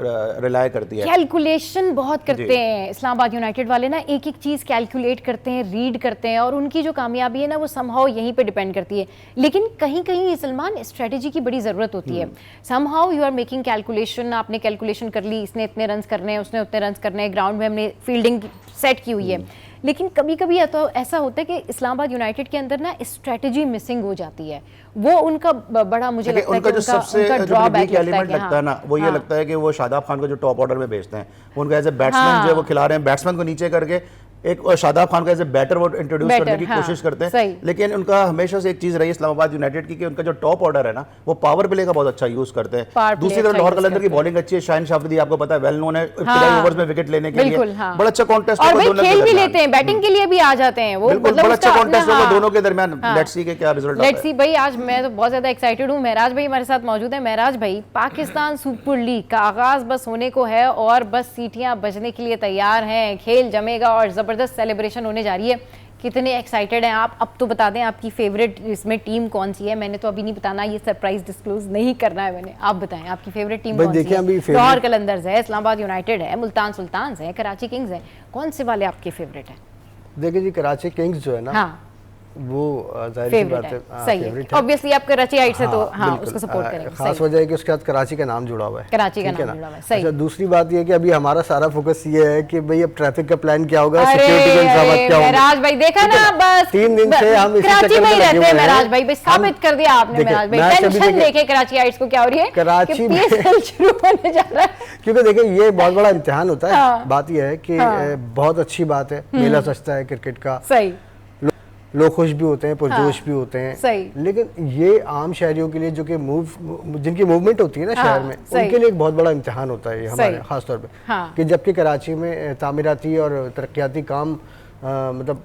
[SPEAKER 3] रिलाय करती है,
[SPEAKER 1] कैलकुलेशन बहुत करते हैं इस्लामाबाद यूनाइटेड वाले ना, एक एक चीज कैलकुलेट करते हैं, रीड करते हैं, और उनकी जो कामयाबी है ना वो समहाउ यहीं पे डिपेंड करती है। लेकिन कहीं कहीं सलमान स्ट्रेटजी की बड़ी जरूरत होती है। Somehow you are making calculation, आपने कैलकुलेशन कर ली, इसने इतने रन्स करने हैं, उसने उतने रन्स करने हैं, ग्राउंड में हमने फील्डिंग सेट की हुई है। लेकिन कभी कभी तो ऐसा होता है कि इस्लामाबाद यूनाइटेड के अंदर ना स्ट्रेटजी मिसिंग हो जाती है। वो उनका बड़ा मुझे लगता है
[SPEAKER 3] उनका
[SPEAKER 1] कि
[SPEAKER 3] जो सबसे
[SPEAKER 1] ड्रॉबैक
[SPEAKER 3] एलिमेंट लगता है ना वो ये लगता है कि वो शादाब खान को जो टॉप ऑर्डर में भेजते हैं, उनको एज ए बैट्समैन जो है वो खिला रहे हैं, बैट्समैन को नीचे करके एक शादाब खान को एज ए बैटर वो इंट्रोड्यूस करने की कोशिश करते हैं। लेकिन उनका हमेशा से एक चीज रही है इस्लामाबाद यूनाइटेड की कि उनका जो टॉप ऑर्डर है ना वो पावर प्ले का बहुत अच्छा यूज करते हैं। दूसरी तरफ लाहौर कलंदर की बॉलिंग अच्छी है, शाहीन शाह अफरीदी आपको पता है वेल नोन है, इब्तिदाई ओवर्स में विकेट लेने के लिए बड़ा अच्छा कॉन्टेस्ट
[SPEAKER 1] और भाई खेल भी लेते हैं, बैटिंग के लिए भी आ जाते हैं वो,
[SPEAKER 3] मतलब बड़ा अच्छा कॉन्टेस्ट होगा दोनों के दरमियान। लेट्स सी के क्या रिजल्ट आता है।
[SPEAKER 1] लेट्स सी भाई, आज मैं तो बहुत ज्यादा एक्साइटेड हूँ। महराज भाई हमारे साथ मौजूद है। महराज भाई, पाकिस्तान सुपर लीग का आगाज बस होने को है और बस सीटियां बजने के लिए तैयार हैं, खेल जमेगा और जबरदस्त सेलिब्रेशन होने जा रही है। कितने एक्साइटेड हैं आप? अब तो बता दें आपकी फेवरेट इसमें टीम कौन सी है? मैंने तो अभी नहीं बताना, ये सरप्राइज डिस्क्लोज नहीं करना है मैंने। आप बताएं आपकी फेवरेट टीम कौन सी है? लाहौर कलंदर्स है, इस्लामाबाद यूनाइटेड है, मुल्तान सुल्तान्स है, कराची किंग्स है, कौन से वाले आपके फेवरेट हैं?
[SPEAKER 3] देखिए जी कराची किंग्स जो है ना,
[SPEAKER 1] हाँ
[SPEAKER 3] वो जाहिर सी बात है
[SPEAKER 1] सही है। ऑब्वियसली आप कराची आइट से तो हाँ उसको सपोर्ट करेंगे।
[SPEAKER 3] खास वजह है कि उसके साथ कराची का नाम जुड़ा हुआ है,
[SPEAKER 1] कराची का नाम जुड़ा हुआ है। सही।
[SPEAKER 3] अच्छा दूसरी बात ये है कि अभी हमारा सारा फोकस ये है कि भाई अब ट्रैफिक का प्लान क्या होगा, सिक्योरिटी के इंतजाम क्या होंगे।
[SPEAKER 1] महराज भाई देखा ना, बस
[SPEAKER 3] 3 दिन से हम इसी
[SPEAKER 1] कराची
[SPEAKER 3] चक्कर
[SPEAKER 1] में
[SPEAKER 3] में
[SPEAKER 1] रहते
[SPEAKER 3] लगे
[SPEAKER 1] हैं।
[SPEAKER 3] हुए हैं।
[SPEAKER 1] महराज भाई साबित कर दिया आपने। महराज भाई टेंशन लेके कराची आइट्स को क्या हो रही है,
[SPEAKER 3] कराची में
[SPEAKER 1] शुरू होने जा रहा है।
[SPEAKER 3] क्योंकि देखिए ये बहुत बड़ा इम्तिहान होता है। बात यह है कि बहुत अच्छी बात है, मेला सजता है क्रिकेट का,
[SPEAKER 1] सही,
[SPEAKER 3] लोग खुश भी होते हैं, पुरजोश भी होते हैं।
[SPEAKER 1] सही।
[SPEAKER 3] लेकिन ये आम शहरियों के लिए जो कि जिनकी मूवमेंट होती है ना शहर में, उनके लिए एक बहुत बड़ा इम्तिहान होता है ये हमारे खास तौर पे। कि जबकि कराची में तामीराती और तरक्याती काम मतलब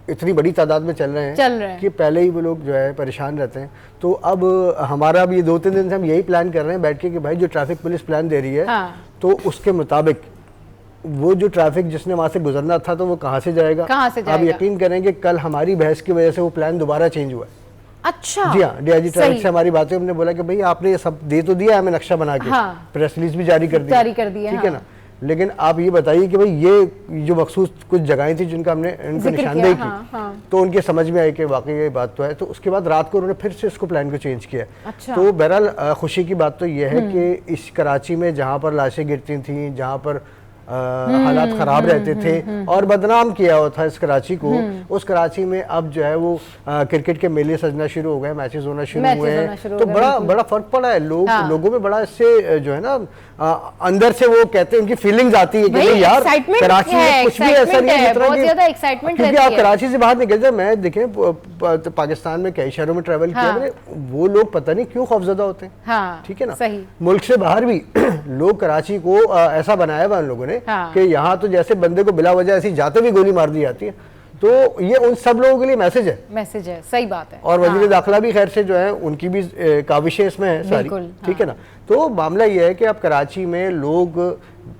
[SPEAKER 3] इतनी बड़ी तादाद में चल रहे हैं कि पहले ही वो लोग जो है परेशान रहते हैं। तो अब हमारा भी 2-3 दिन से हम यही प्लान कर रहे हैं बैठ के कि भाई जो ट्रैफिक पुलिस प्लान दे रही है तो उसके मुताबिक वो जो ट्रैफिक जिसने वहां से गुजरना था तो वो कहाँ से जाएगा। आप यकीन करेंगे कल हमारी बहस की वजह से वो प्लान दोबारा चेंज हुआ है।
[SPEAKER 1] अच्छा
[SPEAKER 3] जी हाँ, डीआईजी ट्रैफिक से हमारी बात हुई, हमने बोला कि भाई आपने ये सब दे तो दिया हमें नक्शा बना के, प्रेस रिलीज भी जारी कर दिया, ठीक है ना। लेकिन आप ये बताइए कि भाई ये जो मखसूस कुछ जगहें थी जिनका हमने इनको निशानदेही की तो उनके समझ में आई कि वाकई ये बात तो है। तो उसके बाद रात को उन्होंने फिर से इसको प्लान को चेंज किया। तो बहरहाल खुशी की बात तो ये है कि इस कराची में जहाँ पर लाशें गिरती थी, जहाँ पर हालात खराब रहते थे और बदनाम किया हुआ था इस कराची को, उस कराची में अब जो है वो क्रिकेट के मेले सजना शुरू हो गए, मैचेस होना शुरू हुए हैं। तो बड़ा फर्क पड़ा है। लोगों में बड़ा इससे जो है ना अंदर से वो कहते हैं, उनकी फीलिंग्स आती है कि यार कराची में कुछ भी ऐसा नहीं है, क्योंकि आप कराची से बाहर निकल जाए। मैं देखें पाकिस्तान में कई शहरों में ट्रैवल किया मैंने, वो लोग पता नहीं क्यों खौफजदा होते हैं, ठीक है ना। मुल्क से बाहर भी लोग कराची को ऐसा बनाया हुआ उन लोगों ने कि यहाँ तो जैसे बंदे को बिला वजह ऐसी जाते भी गोली मार दी जाती है।
[SPEAKER 4] तो ये उन सब लोगों के लिए मैसेज है,
[SPEAKER 1] सही बात है।
[SPEAKER 4] और वजीर दाखिला भी खैर से जो है उनकी भी काविशें इसमें है सारी, ठीक है ना। तो मामला ये है कि अब कराची में लोग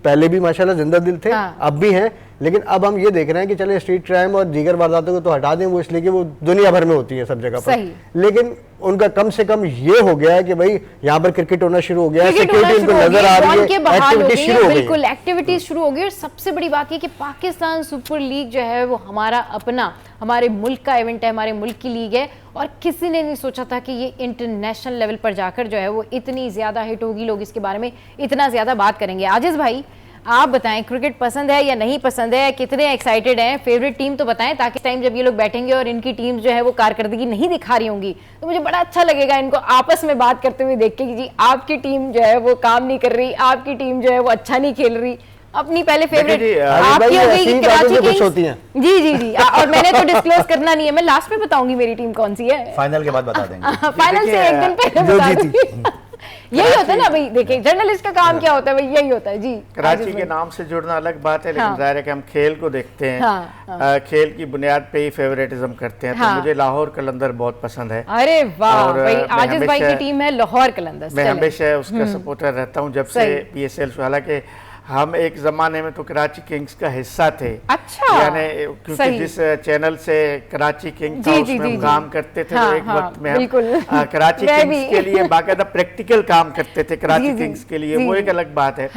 [SPEAKER 4] पहले भी माशाल्लाह जिंदा दिल थे, अब भी हैं, लेकिन अब हम ये देख रहे हैं कि चले स्ट्रीट क्राइम और दीगर वारदातों को तो हटा दें, वो इसलिए कि वो दुनिया भर में होती है सब जगह पर, लेकिन उनका कम से कम ये हो गया है कि भाई यहाँ पर क्रिकेट होना शुरू हो गया है, सिक्योरिटी इनको नजर आ रही है, एक्टिविटी शुरू हो गई,
[SPEAKER 1] बिल्कुल एक्टिविटीज शुरू हो गई। और सबसे बड़ी बात ये कि पाकिस्तान सुपर लीग जो है वो हमारा अपना, हमारे मुल्क का इवेंट है, हमारे मुल्क की लीग है, और किसी ने नहीं सोचा था कि ये इंटरनेशनल लेवल पर जाकर जो है वो इतनी ज्यादा हिट होगी, लोग इसके बारे में इतना ज्यादा बात करेंगे। आजिज भाई, आप बताएं, क्रिकेट पसंद है या नहीं पसंद है, कितने एक्साइटेड हैं, फेवरेट टीम तो बताएं, ताकि टाइम जब ये लोग बैठेंगे और इनकी टीम जो है वो कारकर्दगी नहीं दिखा रही होंगी तो मुझे बड़ा अच्छा लगेगा इनको आपस में बात करते हुए देख के कि जी आपकी टीम जो है वो काम नहीं कर रही, आपकी टीम जो है वो अच्छा नहीं खेल रही। अपनी पहले फेवरेट आपकी हो गई कराची किंग्स होती हैं। जी जी जी, और मैंने तो डिस्क्लोज करना नहीं है, मैं लास्ट में बताऊंगी मेरी टीम कौन सी है,
[SPEAKER 3] फाइनल के बाद बता देंगे।
[SPEAKER 1] फाइनल से एक दिन पहले बता दूंगी। यही होता है ना भाई, देखिए जर्नलिस्ट का काम क्या होता है भाई, यही होता है जी।
[SPEAKER 2] कराची के नाम से जुड़ना अलग बात है, लेकिन जाहिर है कि हम खेल को देखते हैं, खेल की बुनियाद पे ही फेवरेटिज्म करते हैं। तो मुझे लाहौर कलंदर बहुत पसंद है।
[SPEAKER 1] अरे वाह भाई, आजिज भाई की टीम है लाहौर कलंदर,
[SPEAKER 2] मैं हमेशा उसका सपोर्टर रहता हूँ जब से PSL। हालांकि हम एक जमाने में तो कराची किंग्स का हिस्सा थे,
[SPEAKER 1] अच्छा,
[SPEAKER 2] यानी क्योंकि जिस चैनल से कराची किंग्स था उसमें हम काम करते थे, तो एक वक्त में हम कराची किंग्स के लिए बाकायदा प्रैक्टिकल काम करते थे कराची किंग्स के लिए, वो एक अलग बात है।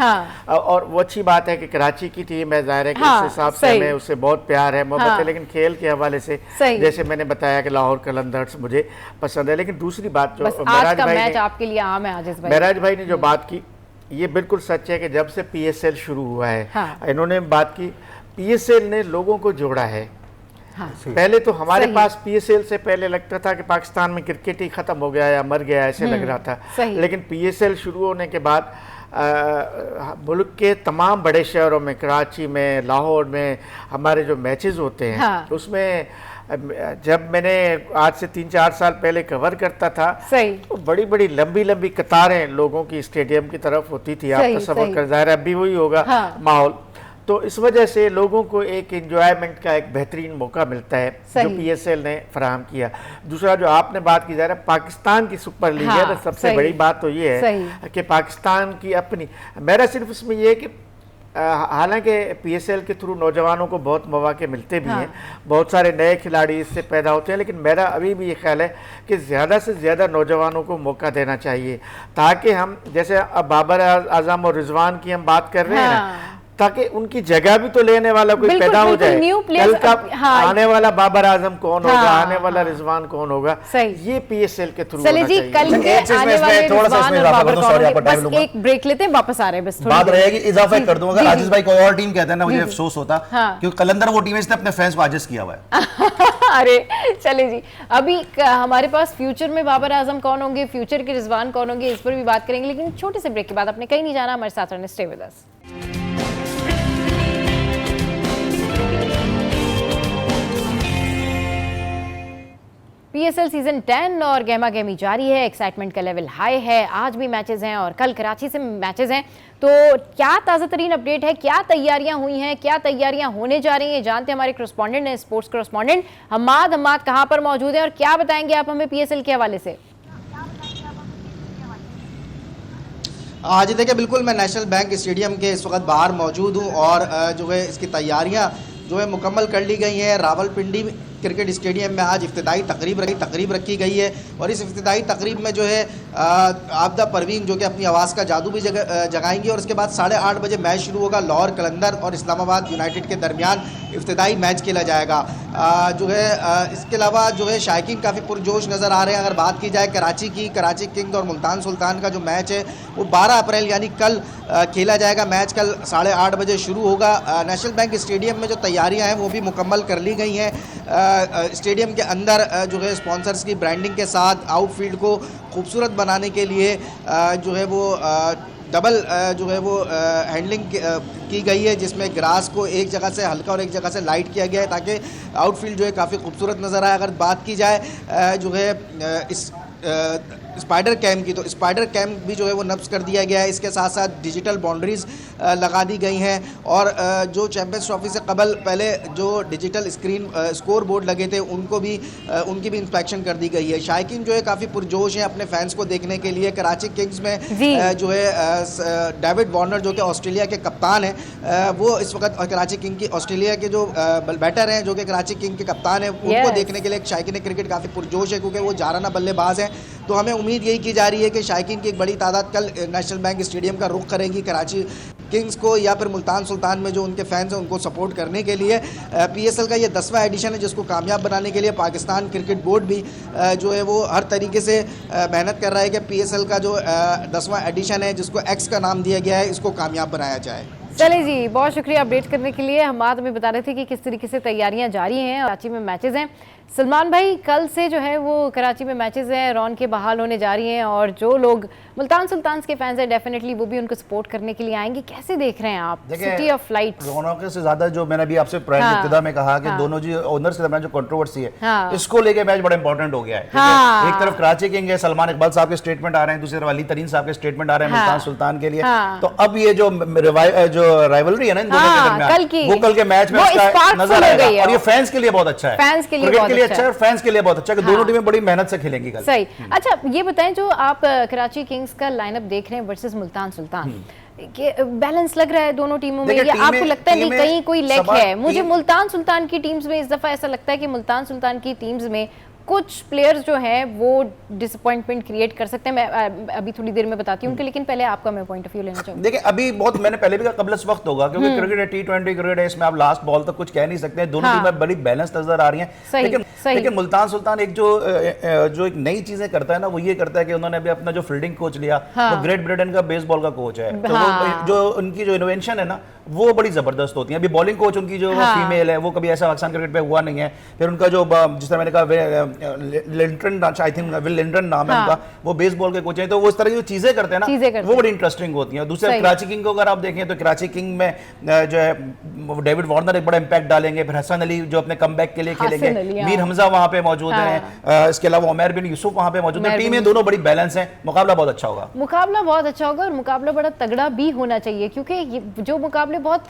[SPEAKER 2] और वो अच्छी बात है कि कराची की टीम है, जाहिर है कि इस हिसाब से हमें उससे बहुत प्यार है, मोहब्बत है, लेकिन खेल के हवाले से जैसे मैंने बताया कि लाहौर कलंदर्स मुझे पसंद है। लेकिन दूसरी बात जो महराज भाई ने जो बात की, ये बिल्कुल सच है कि जब से PSL शुरू हुआ है, इन्होंने बात की, PSL ने लोगों को जोड़ा है। पहले तो हमारे पास PSL से पहले लगता था कि पाकिस्तान में क्रिकेट ही खत्म हो गया या मर गया, ऐसे लग रहा था, लेकिन PSL शुरू होने के बाद मुल्क के तमाम बड़े शहरों में, कराची में, लाहौर में हमारे जो मैचेस होते हैं उसमें जब मैंने आज से 3-4 साल पहले कवर करता था तो बड़ी बड़ी लंबी लंबी कतारें लोगों की स्टेडियम की तरफ होती थी। आप तस्वर कर, जाहिर अभी वही होगा माहौल। तो इस वजह से लोगों को एक एंजॉयमेंट का एक बेहतरीन मौका मिलता है जो PSL ने फराहम किया। दूसरा जो आपने बात की, जा रहा है पाकिस्तान की सुपर लीग है, तो सबसे बड़ी बात तो ये है कि पाकिस्तान की अपनी, मेरा सिर्फ इसमें यह है कि हालांकि PSL के थ्रू नौजवानों को बहुत मौके मिलते भी हैं, बहुत सारे नए खिलाड़ी इससे पैदा होते हैं, लेकिन मेरा अभी भी ये ख्याल है कि ज़्यादा से ज़्यादा नौजवानों को मौका देना चाहिए, ताकि हम जैसे अब बाबर आजम और रिजवान की हम बात कर रहे हैं ना, ताकि उनकी जगह भी तो लेने वाला कोई पैदा हो जाए। कल का आने वाला बाबर आजम कौन होगा, आने वाला रिजवान कौन होगा, ये PSL के थ्रू होना चाहिए।
[SPEAKER 1] कल के आने वाले रिजवान और बाबर कौन होंगे, बस एक ब्रेक लेते हैं, वापस आ रहे हैं, बस
[SPEAKER 3] बात रहेगी। इजाफा कर दूंगा, अगर आजिज भाई कोई और टीम कहते हैं ना, मुझे अफसोस होता क्योंकि कलंदर वो टीम है जिसने अपने फैंस को आजिज किया हुआ है।
[SPEAKER 1] अरे चले जी, अभी हमारे पास फ्यूचर में बाबर आजम कौन होंगे, फ्यूचर के रिजवान कौन होंगे, इस पर भी बात करेंगे, लेकिन छोटे से ब्रेक के बाद। आपने कहीं नहीं जाना, हमारे साथ रहना, stay with us. PSL season 10 और गहमा गहमी जारी है, एक्साइटमेंट का लेवल हाई है, आज भी मैचेस हैं और कल कराची से मैचेस हैं। तो क्या ताज़ा तरीन अपडेट है, क्या तैयारियां हुई हैं, क्या तैयारियां होने जा रही हैं, जानते हैं हमारे कॉरेस्पॉन्डेंट हैं, स्पोर्ट्स कॉरेस्पॉन्डेंट हम्माद कहाँ पर मौजूद हैं और क्या बताएंगे आप हमें PSL के हवाले से।
[SPEAKER 5] आज देखिए, बिल्कुल मैं नेशनल बैंक स्टेडियम के इस वक्त बाहर मौजूद हूँ और जो है इसकी तैयारियाँ जो है मुकम्मल कर ली गई हैं। रावलपिंडी क्रिकेट स्टेडियम में आज इफ्तिताई तकरीब रखी गई है और इस इफ्तिताई तकरीब में जो है आबदा परवीन जो कि अपनी आवाज़ का जादू भी जगाएंगी और उसके बाद 8:30 बजे मैच शुरू होगा। लाहौर कलंदर और इस्लामाबाद यूनाइटेड के दरमियान इफ्तिताई मैच खेला जाएगा। जो है इसके अलावा जो है शायकीन काफ़ी पुरजोश नज़र आ रहे हैं। अगर बात की जाए कराची की, कराची किंग्स और मुल्तान सुल्तान का जो मैच है वो 12 अप्रैल यानी कल खेला जाएगा। मैच कल 8:30 बजे शुरू होगा। नेशनल बैंक स्टेडियम में जो तैयारियां हैं वो भी मुकम्मल कर ली गई हैं। स्टेडियम के अंदर जो है स्पॉन्सर्स की ब्रांडिंग के साथ आउटफील्ड को खूबसूरत बनाने के लिए जो है वो डबल जो है वो हैंडलिंग की गई है, जिसमें ग्रास को एक जगह से हल्का और एक जगह से लाइट किया गया है ताकि आउटफील्ड जो है काफ़ी खूबसूरत नज़र आए। अगर बात की जाए जो है इस स्पाइडर कैम्प की, तो स्पाइडर कैम्प भी जो है वो नब्ज़ कर दिया गया है। इसके साथ साथ डिजिटल बाउंड्रीज़ लगा दी गई हैं। और जो चैंपियंस ट्रॉफी से कबल पहले जो डिजिटल स्क्रीन स्कोर बोर्ड लगे थे उनको भी उनकी भी इंस्पेक्शन कर दी गई है। शायकीन जो है काफ़ी पुरजोश हैं अपने फैंस को देखने के लिए। कराची किंग्स में जो है डेविड वार्नर जो कि ऑस्ट्रेलिया के कप्तान हैं, वो इस वक्त कराची किंग की ऑस्ट्रेलिया के जो बैटर हैं जो कि कराची किंग के कप्तान हैं, उनको देखने के लिए शायकीन क्रिकेट काफ़ी पुरजोश है क्योंकि वो जाराना बल्लेबाज हैं। तो हमें उम्मीद यही की जा रही है कि शायकीन की एक बड़ी तादाद कल नेशनल बैंक स्टेडियम का रुख करेगी कराची किंग्स को या फिर मुल्तान सुल्तान में जो उनके फैंस हैं उनको सपोर्ट करने के लिए। PSL का ये 10वां एडिशन है जिसको कामयाब बनाने के लिए पाकिस्तान क्रिकेट बोर्ड भी जो है वो हर तरीके से मेहनत कर रहा है कि PSL का जो 10वां एडिशन है जिसको एक्स का नाम दिया गया है इसको कामयाब बनाया जाए।
[SPEAKER 1] चलिए जी, बहुत शुक्रिया अपडेट करने के लिए। हम बात में बता रहे थे कि किस तरीके से तैयारियां जारी हैं, कराची में मैचेस हैं। सलमान भाई, कल से जो है वो कराची में मैचेस हैं, रौनकें बहाल होने जा रही हैं और जो लोग मुल्तान सुल्तान के फैंस हैं डेफिनेटली वो भी उनको सपोर्ट करने के लिए आएंगे। कैसे देख रहे हैं आप सिटी ऑफ लाइट्स?
[SPEAKER 3] रौनक से ज्यादा जो मैंने अभी आपसे इब्तिदा में कहा कि दोनों जी ओनर्स के दरमियान जो कंट्रोवर्सी है इसको लेके मैच बड़ा इंपॉर्टेंट हो गया है। एक तरफ कराची किंग है, सलमान इकबाल साहब के स्टेटमेंट आ रहे हैं, दूसरी तरफ अली तरीन साहब के स्टेटमेंट आ रहे हैं मुल्तान सुल्तान के लिए। तो अब ये जो राइवलरी है ना इन दोनों के दरमियान वो कल के मैच में नजर आएगा और ये फैंस के लिए बहुत अच्छा है,
[SPEAKER 1] फैंस के लिए
[SPEAKER 3] अच्छा है, फैंस के लिए बहुत अच्छा है कि दोनों टीमें बड़ी मेहनत से खेलेंगी कल।
[SPEAKER 1] सही। अच्छा, ये बताएं जो आप कराची किंग्स का लाइनअप देख रहे हैं वर्सेस मुल्तान सुल्तान, बैलेंस लग रहा है दोनों टीमों में, या आपको लगता है नहीं कहीं कोई लैक है? मुझे मुल्तान सुल्तान की टीम्स में इस दफा ऐसा लगता है कि मुल्तान सुल्तान की टीम्स में कुछ प्लेयर्स जो हैं वो डिसअपॉइंटमेंट क्रिएट कर सकते हैं। मैं अभी थोड़ी देर में बताती हूँ उनके, लेकिन पहले आपका मैं पॉइंट ऑफ व्यू लेना चाहूँगा।
[SPEAKER 3] देखिए अभी बहुत मैंने पहले भी कहा कबल इस वक्त होगा क्योंकि क्रिकेट है, T20 क्रिकेट है, इसमें आप लास्ट बॉल तक कुछ कह नहीं सकते। दोनों टीमें बड़ी बैलेंस नजर आ रही हैं। लेकिन मुल्तान सुल्तान एक जो एक नई चीजें करता है ना वो ये करता है कि उन्होंने अभी अपना जो फील्डिंग कोच लिया वो ग्रेट ब्रिटेन का बेसबॉल का कोच है। तो जो उनकी जो इनोवेशन है ना वो बड़ी जबरदस्त होती है। अभी बॉलिंग कोच उनकी जो फीमेल है वो कभी ऐसा पाकिस्तान क्रिकेट पे हुआ नहीं है। फिर उनका जो जिस तरह मैंने कहा आई थिंक विल लिंडन नाम है उनका, वो बेसबॉल के कोच हैं। तो वो इस तरह की जो चीजें करते हैं ना वो बड़ी इंटरेस्टिंग होती हैं। दूसरे कराची किंग को अगर आप देखें तो कराची किंग में जो है डेविड वार्नर एक बड़ा इंपैक्ट डालेंगे, फिर हसन अली जो अपने कमबैक के लिए खेलेंगे, मीर हमजा वहां पे मौजूद हैं, इसके अलावा उमर बिन यूसुफ वहां पे मौजूद है। टीमें दोनों बड़ी बैलेंस हैं, मुकाबला बहुत अच्छा होगा।
[SPEAKER 1] मुकाबला बहुत अच्छा होगा और मुकाबला बड़ा तगड़ा भी होना चाहिए क्योंकि जो मुकाबले बहुत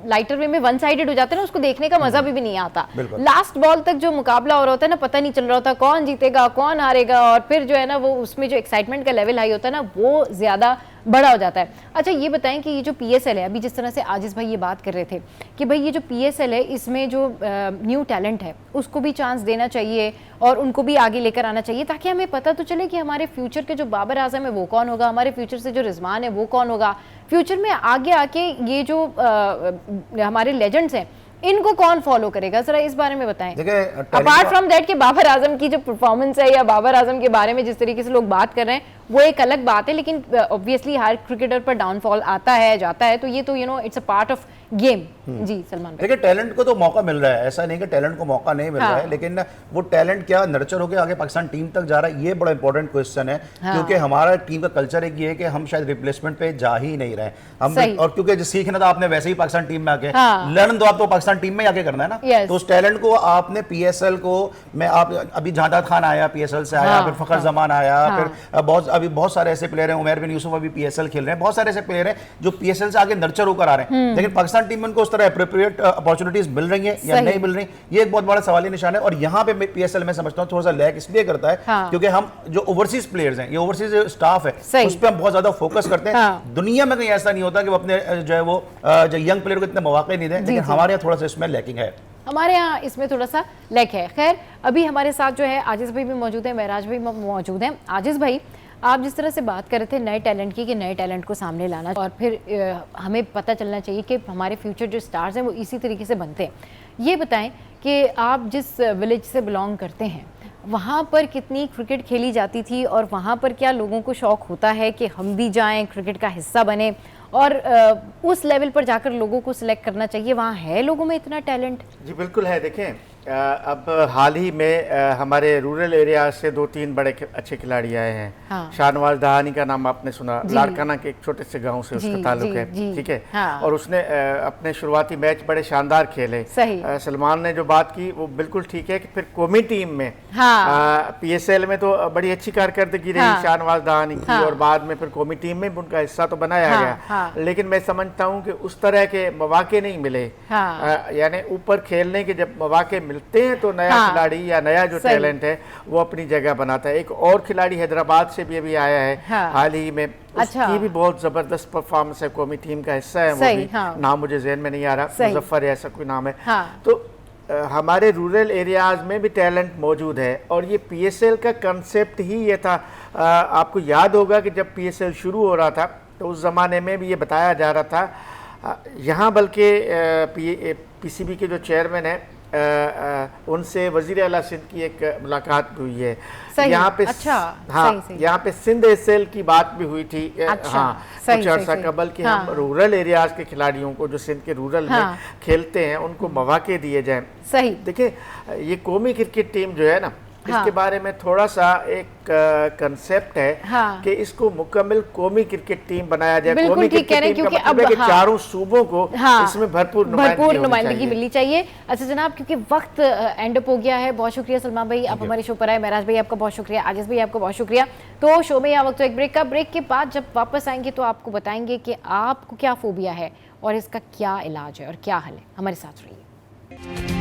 [SPEAKER 1] लाइटर वे में वन साइडेड हो जाते हैं ना उसको देखने का मजा भी नहीं आता। लास्ट बॉल तक जो मुकाबला हो रहा होता है ना पता नहीं चल रहा होता कौन जीतेगा कौन हारेगा, और फिर जो है ना वो उसमें जो एक्साइटमेंट का लेवल हाई होता है ना वो ज्यादा बड़ा हो जाता है। अच्छा ये बताएं कि ये जो PSL है, अभी जिस तरह से आजिज भाई ये बात कर रहे थे कि भाई ये जो PSL है इसमें जो न्यू टैलेंट है उसको भी चांस देना चाहिए और उनको भी आगे लेकर आना चाहिए ताकि हमें पता तो चले कि हमारे फ्यूचर के जो बाबर आजम है वो कौन होगा, हमारे फ्यूचर से जो रिजवान है वो कौन होगा, फ्यूचर में आगे आके ये जो हमारे लेजेंड्स हैं इनको कौन फॉलो करेगा, जरा इस बारे में बताएं। अपार्ट फ्रॉम दैट कि बाबर आजम की जो परफॉर्मेंस है या बाबर आजम के बारे में जिस तरीके से लोग बात कर रहे हैं वो एक अलग बात है, लेकिन ऑब्वियसली हर क्रिकेटर पर डाउनफॉल आता है जाता है, तो ये तो it's a part of game. जी सलमान भाई,
[SPEAKER 3] देखिए टैलेंट को तो मौका मिल रहा है, ऐसा नहीं कि टैलेंट को मौका नहीं मिल रहा है, लेकिन वो टैलेंट क्या नर्चर होकर आगे पाकिस्तान टीम तक जा रहा है, ये बड़ा इंपॉर्टेंट क्वेश्चन है। क्योंकि हमारा टीम का कल्चर एक ये है कि हम शायद रिप्लेसमेंट पे जा ही नहीं रहे हम, और क्योंकि जो सीखना था आपने वैसे ही पाकिस्तान टीम में आके लर्न तो आपको पाकिस्तान टीम में आके करना है ना। तो उस टैलेंट को आपने PSL को में आप अभी जादाद खान आया PSL से आया, फिर फखर जमान आया, फिर अभी बहुत सारे ऐसे प्लेयर हैं, उमर बिन यूसुफ अभी PSL खेल रहे हैं, बहुत सारे ऐसे प्लेयर हैं जो PSL से आगे नर्चर होकर आ रहे हैं, लेकिन पाकिस्तान टीम में उनको उस तरह एप्रोप्रिएट अपॉर्चुनिटीज मिल रही हैं या नहीं मिल रही, ये एक बहुत बड़ा सवाल निशान है। और यहाँ पे PSL में समझता हूँ थोड़ा सा लैक इसलिए करता है क्योंकि हम जो ओवरसीज प्लेयर्स हैं, ये ओवरसीज स्टाफ है, उस पर हम बहुत ज्यादा फोकस करते हैं। दुनिया में कहीं ऐसा नहीं होता कि वो अपने जो है वो जो यंग प्लेयर को इतने मौके नहीं दें, लेकिन हमारे यहाँ थोड़ा सा इसमें लैकिंग है,
[SPEAKER 1] हमारे यहाँ इसमें थोड़ा सा लैक है। खैर अभी हमारे साथ जो है आजिज भाई भी मौजूद है, महराज भाई मौजूद हैं। आजिज भाई, आप जिस तरह से बात कर रहे थे नए टैलेंट की कि नए टैलेंट को सामने लाना और फिर हमें पता चलना चाहिए कि हमारे फ्यूचर जो स्टार्स हैं वो इसी तरीके से बनते हैं, ये बताएं कि आप जिस विलेज से बिलोंग करते हैं वहाँ पर कितनी क्रिकेट खेली जाती थी और वहाँ पर क्या लोगों को शौक़ होता है कि हम भी जाएं, क्रिकेट का हिस्सा बने और उस लेवल पर जाकर लोगों को सिलेक्ट करना चाहिए, वहाँ है लोगों में इतना टैलेंट?
[SPEAKER 2] जी बिल्कुल है। देखें अब हाल ही में हमारे रूरल एरिया से 2-3 बड़े अच्छे खिलाड़ी आए हैं।
[SPEAKER 1] हाँ।
[SPEAKER 2] शाहनवाज दहानी का नाम आपने सुना, लाड़काना के एक छोटे से गांव से उसका ताल्लुक है, ठीक है।
[SPEAKER 1] हाँ।
[SPEAKER 2] और उसने अपने शुरुआती मैच बड़े शानदार खेले। सलमान ने जो बात की वो बिल्कुल ठीक है कि फिर कौमी टीम में PSL में तो बड़ी अच्छी कारकर्दगी रही शाहनवाज दहानी की, और बाद में फिर कौमी टीम में उनका हिस्सा तो बनाया गया, लेकिन मैं समझता हूँ कि उस तरह के मौके नहीं मिले। यानी ऊपर खेलने के जब मौके मिलते हैं तो नया खिलाड़ी या नया जो टैलेंट है वो अपनी जगह बनाता है। एक और खिलाड़ी हैदराबाद से भी अभी आया है हाल ही में, उसकी भी बहुत जबरदस्त परफॉर्मेंस है, कौमी टीम का हिस्सा है वो भी, नाम मुझे ज़हन में नहीं आ रहा, मुजफ्फर ऐसा कोई नाम है। तो हमारे रूरल एरियाज में भी टैलेंट मौजूद है, और ये PSL का कंसेप्ट ही ये था। आपको याद होगा कि जब PSL शुरू हो रहा था तो उस ज़माने में भी ये बताया जा रहा था, यहाँ बल्कि PCB के जो चेयरमैन है उनसे वज़ीर आला सिंध की एक मुलाकात भी हुई है यहाँ पे। यहाँ पे सिंध SL की बात भी हुई थी कुछ अर्सा कबल कि हम रूरल एरियाज के खिलाड़ियों को जो सिंध के रूरल में खेलते हैं उनको मौके दिए जाएं। देखिए ये कौमी क्रिकेट टीम जो है ना, इसके बारे में थोड़ा सा एक कंसेप्ट है कि इसको मुकम्मल कौमी क्रिकेट टीम बनाया जाए। कौमी क्रिकेट टीम का मतलब है कि चारों सूबों को इसमें भरपूर
[SPEAKER 1] नुमाइंदगी मिलनी चाहिए। अच्छा जनाब, क्योंकि वक्त एंड अप हो गया है, बहुत शुक्रिया सलमान भाई, आप हमारे शो पर आए। महराज भाई आपका बहुत शुक्रिया, आजिज भाई आपका बहुत शुक्रिया। तो शो में यहाँ वक्त एक ब्रेक का, ब्रेक के बाद जब वापस आएंगे तो आपको बताएंगे कि आपको क्या फोबिया है और इसका क्या इलाज है और क्या हल है। हमारे साथ रहिए।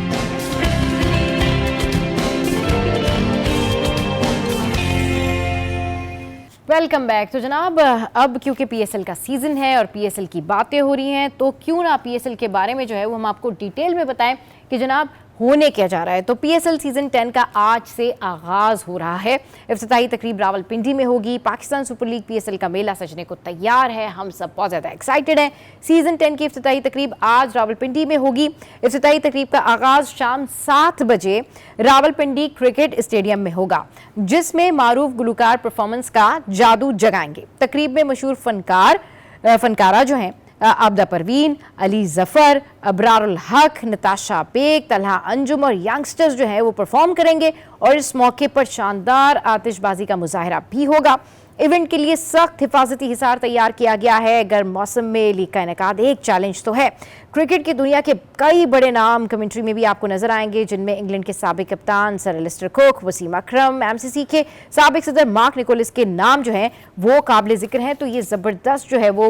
[SPEAKER 1] Welcome back. तो जनाब अब क्योंकि PSL का सीज़न है और PSL की बातें हो रही हैं, तो क्यों ना PSL के बारे में जो है वो हम आपको डिटेल में बताएं कि जनाब होने क्या जा रहा है। तो PSL सीज़न 10 का आज से आगाज़ हो रहा है। इफ्तिताही तकरीब रावलपिंडी में होगी। पाकिस्तान सुपर लीग PSL का मेला सजने को तैयार है, हम सब बहुत ज़्यादा एक्साइटेड हैं। सीज़न 10 की इफ्तिताही तकरीब आज रावलपिंडी में होगी। इफ्तिताही तकरीब का आगाज़ शाम 7 बजे रावलपिंडी क्रिकेट स्टेडियम में होगा, जिसमें मारूफ गुलकार परफॉर्मेंस का जादू जगाएंगे। तकरीब में मशहूर फनकारा जो हैं आबदा परवीन, अली जफ़र, अबरारुल हक, नताशा बेग, तलहा अंजुम और यंगस्टर्स जो है वो परफॉर्म करेंगे, और इस मौके पर शानदार आतिशबाजी का मुजाहरा भी होगा। इवेंट के लिए सख्त हिफाजती हिसार तैयार किया गया है। गर्म मौसम में लीग का इनेकाद एक चैलेंज तो है। क्रिकेट की दुनिया के कई बड़े नाम कमेंट्री में भी आपको नजर आएंगे, जिनमें इंग्लैंड के साबिक कप्तान सर एलिस्टर कुक, वसीम अकरम, MCC के साबिक सदर मार्क निकोलस के नाम जो हैं वो काबिल जिक्र हैं। तो ये ज़बरदस्त जो है वो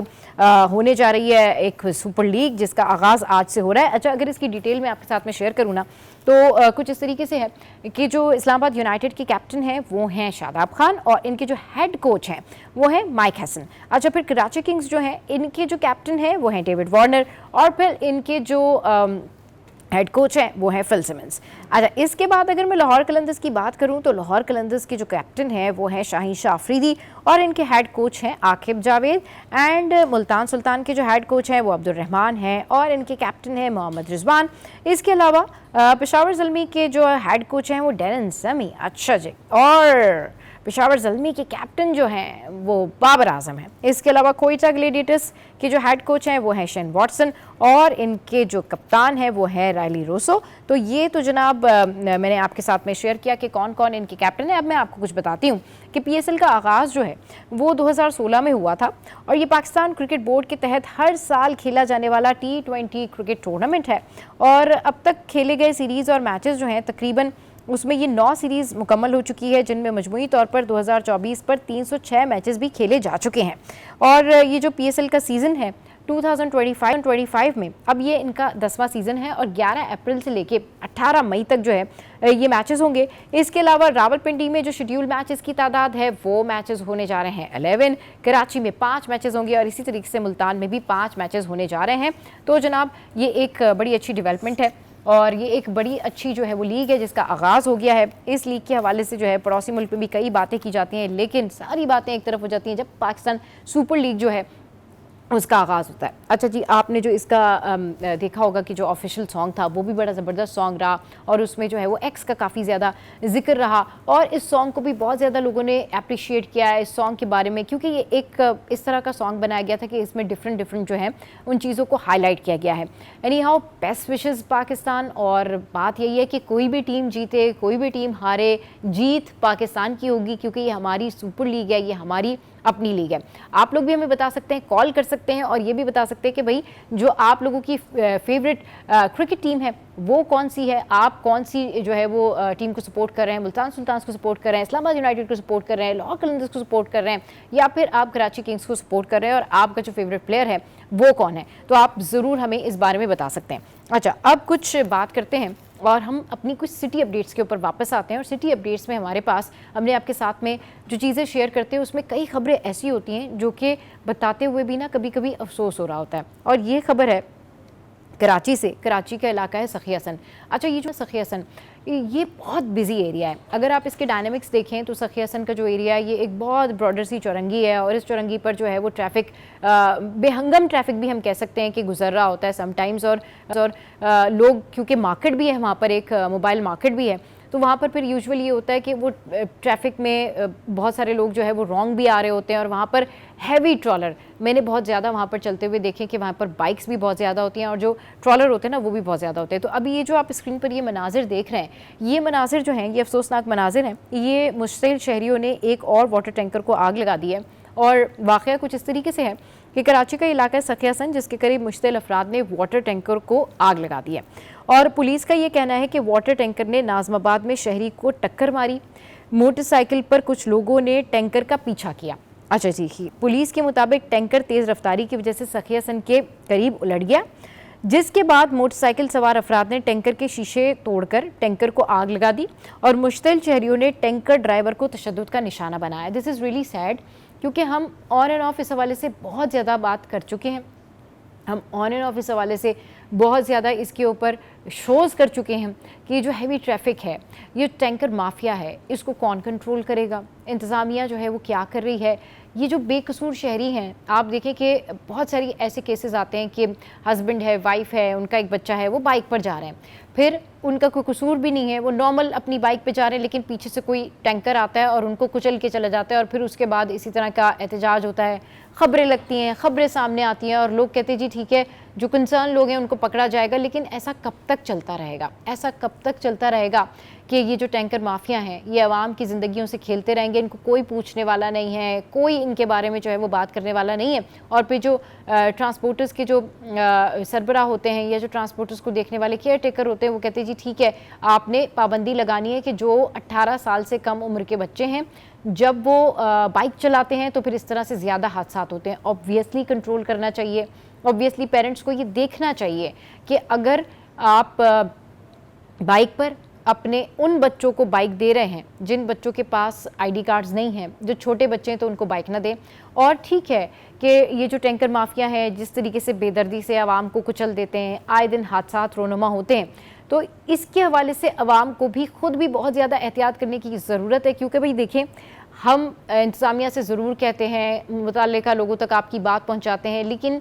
[SPEAKER 1] होने जा रही है एक सुपर लीग, जिसका आगाज़ आज से हो रहा है। अच्छा, अगर इसकी डिटेल में आपके साथ में शेयर करूँ ना, तो कुछ इस तरीके से है कि जो इस्लामाबाद यूनाइटेड के कैप्टन हैं वो हैं शादाब खान, और इनके जो हेड कोच हैं वो हैं माइक हैसन। अच्छा, फिर कराची किंग्स जो हैं इनके जो कैप्टन हैं वो हैं डेविड वार्नर, और फिर इनके जो हेड कोच हैं वो हैं फिल सिमंस। अच्छा, इसके बाद अगर मैं लाहौर कलंदर्स की बात करूं तो लाहौर कलंदर्स के जो कैप्टन हैं वो हैं शाहीन शाह अफरीदी, और इनके हेड कोच हैं आकिब जावेद, एंड मुल्तान सुल्तान के जो हेड कोच हैं वो अब्दुल रहमान हैं, और इनके कैप्टन हैं मोहम्मद रिजवान। इसके अलावा पेशावर ज़ल्मी के जो हेड कोच हैं वो डैरन समी। अच्छा जी, और पेशावर ज़ल्मी के कैप्टन जो हैं वो बाबर आजम हैं। इसके अलावा कोयटा ग्लेडिएटर्स के जो हेड कोच हैं वो हैं शेन वॉटसन, और इनके जो कप्तान हैं वो है रायली रोसो। तो ये तो जनाब मैंने आपके साथ में शेयर किया कि कौन कौन इनके कैप्टन हैं। अब मैं आपको कुछ बताती हूँ कि PSL का आगाज़ जो है वो 2016 में हुआ था, और ये पाकिस्तान क्रिकेट बोर्ड के तहत हर साल खेला जाने वाला T20 क्रिकेट टूर्नामेंट है, और अब तक खेले गए सीरीज़ और मैचेस जो हैं तकरीबन उसमें ये 9 सीरीज़ मुकम्मल हो चुकी है, जिनमें मजमूई तौर पर 2024 पर 306 मैचेस भी खेले जा चुके हैं। और ये जो PSL का सीज़न है 2025 में अब ये इनका 10वां सीज़न है, और 11 अप्रैल से लेके 18 मई तक जो है ये मैचेस होंगे। इसके अलावा रावलपिंडी में जो शेड्यूल मैचेस की तादाद है वो मैचेस होने जा रहे हैं 11, कराची में 5 मैचेस होंगे, और इसी तरीके से मुल्तान में भी 5 मैचेस होने जा रहे हैं। तो जनाब ये एक बड़ी अच्छी डेवलपमेंट है, और ये एक बड़ी अच्छी जो है वो लीग है जिसका आगाज़ हो गया है। इस लीग के हवाले से जो है पड़ोसी मुल्क में भी कई बातें की जाती हैं, लेकिन सारी बातें एक तरफ हो जाती हैं जब पाकिस्तान सुपर लीग जो है उसका आगाज़ होता है। अच्छा जी, आपने जो इसका देखा होगा कि जो ऑफिशियल सॉन्ग था वो भी बड़ा ज़बरदस्त सॉन्ग रहा और उसमें जो है वो एक्स का काफ़ी ज़्यादा जिक्र रहा और इस सॉन्ग को भी बहुत ज़्यादा लोगों ने अप्रिशिएट किया है इस सॉन्ग के बारे में, क्योंकि ये एक इस तरह का सॉन्ग बनाया गया था कि इसमें डिफरेंट जो है उन चीज़ों को हाईलाइट किया गया है। Any how, best wishes Pakistan. और बात यही है कि कोई भी टीम जीते कोई भी टीम हारे, जीत पाकिस्तान की होगी, क्योंकि ये हमारी सुपर लीग है, ये हमारी अपनी लीग है। आप लोग भी हमें बता सकते हैं, कॉल कर सकते हैं और ये भी बता सकते हैं कि भाई जो आप लोगों की फेवरेट क्रिकेट टीम है वो कौन सी है, आप कौन सी जो है वो टीम को सपोर्ट कर रहे हैं, मुल्तान सुल्तान्स को सपोर्ट कर रहे हैं, इस्लामाबाद यूनाइटेड को सपोर्ट कर रहे हैं, लाहौर कलंदर्स को सपोर्ट कर रहे हैं, या फिर आप कराची किंग्स को सपोर्ट कर रहे हैं और आपका जो फेवरेट प्लेयर है वो कौन है, तो आप ज़रूर हमें इस बारे में बता सकते हैं। अच्छा, अब कुछ बात करते हैं और हम अपनी कुछ सिटी अपडेट्स के ऊपर वापस आते हैं। और सिटी अपडेट्स में हमारे पास हमने आपके साथ में जो चीज़ें शेयर करते हैं उसमें कई खबरें ऐसी होती हैं जो कि बताते हुए भी ना कभी कभी अफसोस हो रहा होता है। और ये खबर है कराची से, कराची का इलाका है सखी हसन। अच्छा, ये जो सखी हसन ये बहुत बिजी एरिया है। अगर आप इसके डायनामिक्स देखें तो सखी हसन का जो एरिया है ये एक बहुत ब्रॉडर सी चौरंगी है और इस चौरंगी पर जो है वो ट्रैफिक बेहंगम ट्रैफिक भी हम कह सकते हैं कि गुजर रहा होता है समटाइम्स। और लोग, क्योंकि मार्केट भी है वहाँ पर, एक मोबाइल मार्केट भी है, तो वहाँ पर फिर यूजुअली ये होता है कि वो ट्रैफिक में बहुत सारे लोग जो है वो रॉन्ग भी आ रहे होते हैं और वहाँ पर हैवी ट्रॉलर मैंने बहुत ज़्यादा वहाँ पर चलते हुए देखे कि वहाँ पर बाइक्स भी बहुत ज़्यादा होती हैं और जो ट्रॉलर होते हैं ना वो भी बहुत ज़्यादा होते हैं। तो अभी ये जो आप स्क्रीन पर ये मनाजिर देख रहे हैं, ये मनाजिर जो हैं ये अफसोसनाक मनाजिर हैं। ये मुश्तिल शहरियों ने एक और वाटर टैंकर को आग लगा दी है और वाक़या कुछ इस तरीके से है कि कराची का इलाका है सखी हसन, जिसके करीब मुश्तिल अफराद ने वाटर टैंकर को आग लगा दी है और पुलिस का ये कहना है कि वाटर टैंकर ने नाज़माबाद में शहरी को टक्कर मारी। मोटरसाइकिल पर कुछ लोगों ने टैंकर का पीछा किया। अच्छा जी, पुलिस के मुताबिक टैंकर तेज़ रफ्तारी की वजह से सखी हसन के करीब उलट गया, जिसके बाद मोटरसाइकिल सवार अफराद ने टैंकर के शीशे तोड़कर टैंकर को आग लगा दी और मुश्तिल शहरियों ने टैंकर ड्राइवर को तशद्दुद का निशाना बनाया। दिस इज़ रियली सैड, क्योंकि हम ऑन एंड ऑफ इस हवाले से बहुत ज़्यादा बात कर चुके हैं, हम ऑन एंड ऑफ इस हवाले से बहुत ज़्यादा इसके ऊपर शोज़ कर चुके हैं कि ये जो हैवी ट्रैफिक है, ये टैंकर माफिया है, इसको कौन कंट्रोल करेगा, इंतज़ामिया जो है वो क्या कर रही है। ये जो बेकसूर शहरी हैं, आप देखें कि बहुत सारी ऐसे केसेस आते हैं कि हस्बैंड है, वाइफ है, उनका एक बच्चा है, वो बाइक पर जा रहे हैं, फिर उनका कोई कसूर भी नहीं है, वो नॉर्मल अपनी बाइक पे जा रहे हैं, लेकिन पीछे से कोई टैंकर आता है और उनको कुचल के चला जाता है और फिर उसके बाद इसी तरह का एहतजाज होता है, खबरें लगती हैं, खबरें सामने आती हैं और लोग कहते हैं जी ठीक है, जो कंसर्न लोग हैं उनको पकड़ा जाएगा। लेकिन ऐसा कब तक चलता रहेगा, ऐसा कब तक चलता रहेगा कि ये जो टैंकर माफिया हैं ये आवाम की ज़िंदगियों से खेलते रहेंगे, इनको कोई पूछने वाला नहीं है, कोई इनके बारे में जो है वो बात करने वाला नहीं है। और फिर जो ट्रांसपोर्टर्स के जो सरबराह होते हैं या जो ट्रांसपोर्टर्स को देखने वाले केयर टेकर होते हैं वो कहते हैं जी ठीक है, आपने पाबंदी लगानी है कि जो 18 साल से कम उम्र के बच्चे हैं जब वो बाइक चलाते हैं तो फिर इस तरह से ज़्यादा हादसा होते हैं। ऑब्वियसली कंट्रोल करना चाहिए, ऑब्वियसली पेरेंट्स को ये देखना चाहिए कि अगर आप बाइक पर अपने उन बच्चों को बाइक दे रहे हैं जिन बच्चों के पास आईडी कार्ड्स नहीं हैं, जो छोटे बच्चे हैं, तो उनको बाइक ना दें। और ठीक है कि ये जो टैंकर माफिया है जिस तरीके से बेदर्दी से आवाम को कुचल देते हैं, आए दिन हादसा रोनुमा होते हैं, तो इसके हवाले से आवाम को भी खुद भी बहुत ज़्यादा एहतियात करने की ज़रूरत है। क्योंकि भाई देखें, हम इंतज़ामिया से ज़रूर कहते हैं, मुतल्लिका लोगों तक आपकी बात पहुँचाते हैं, लेकिन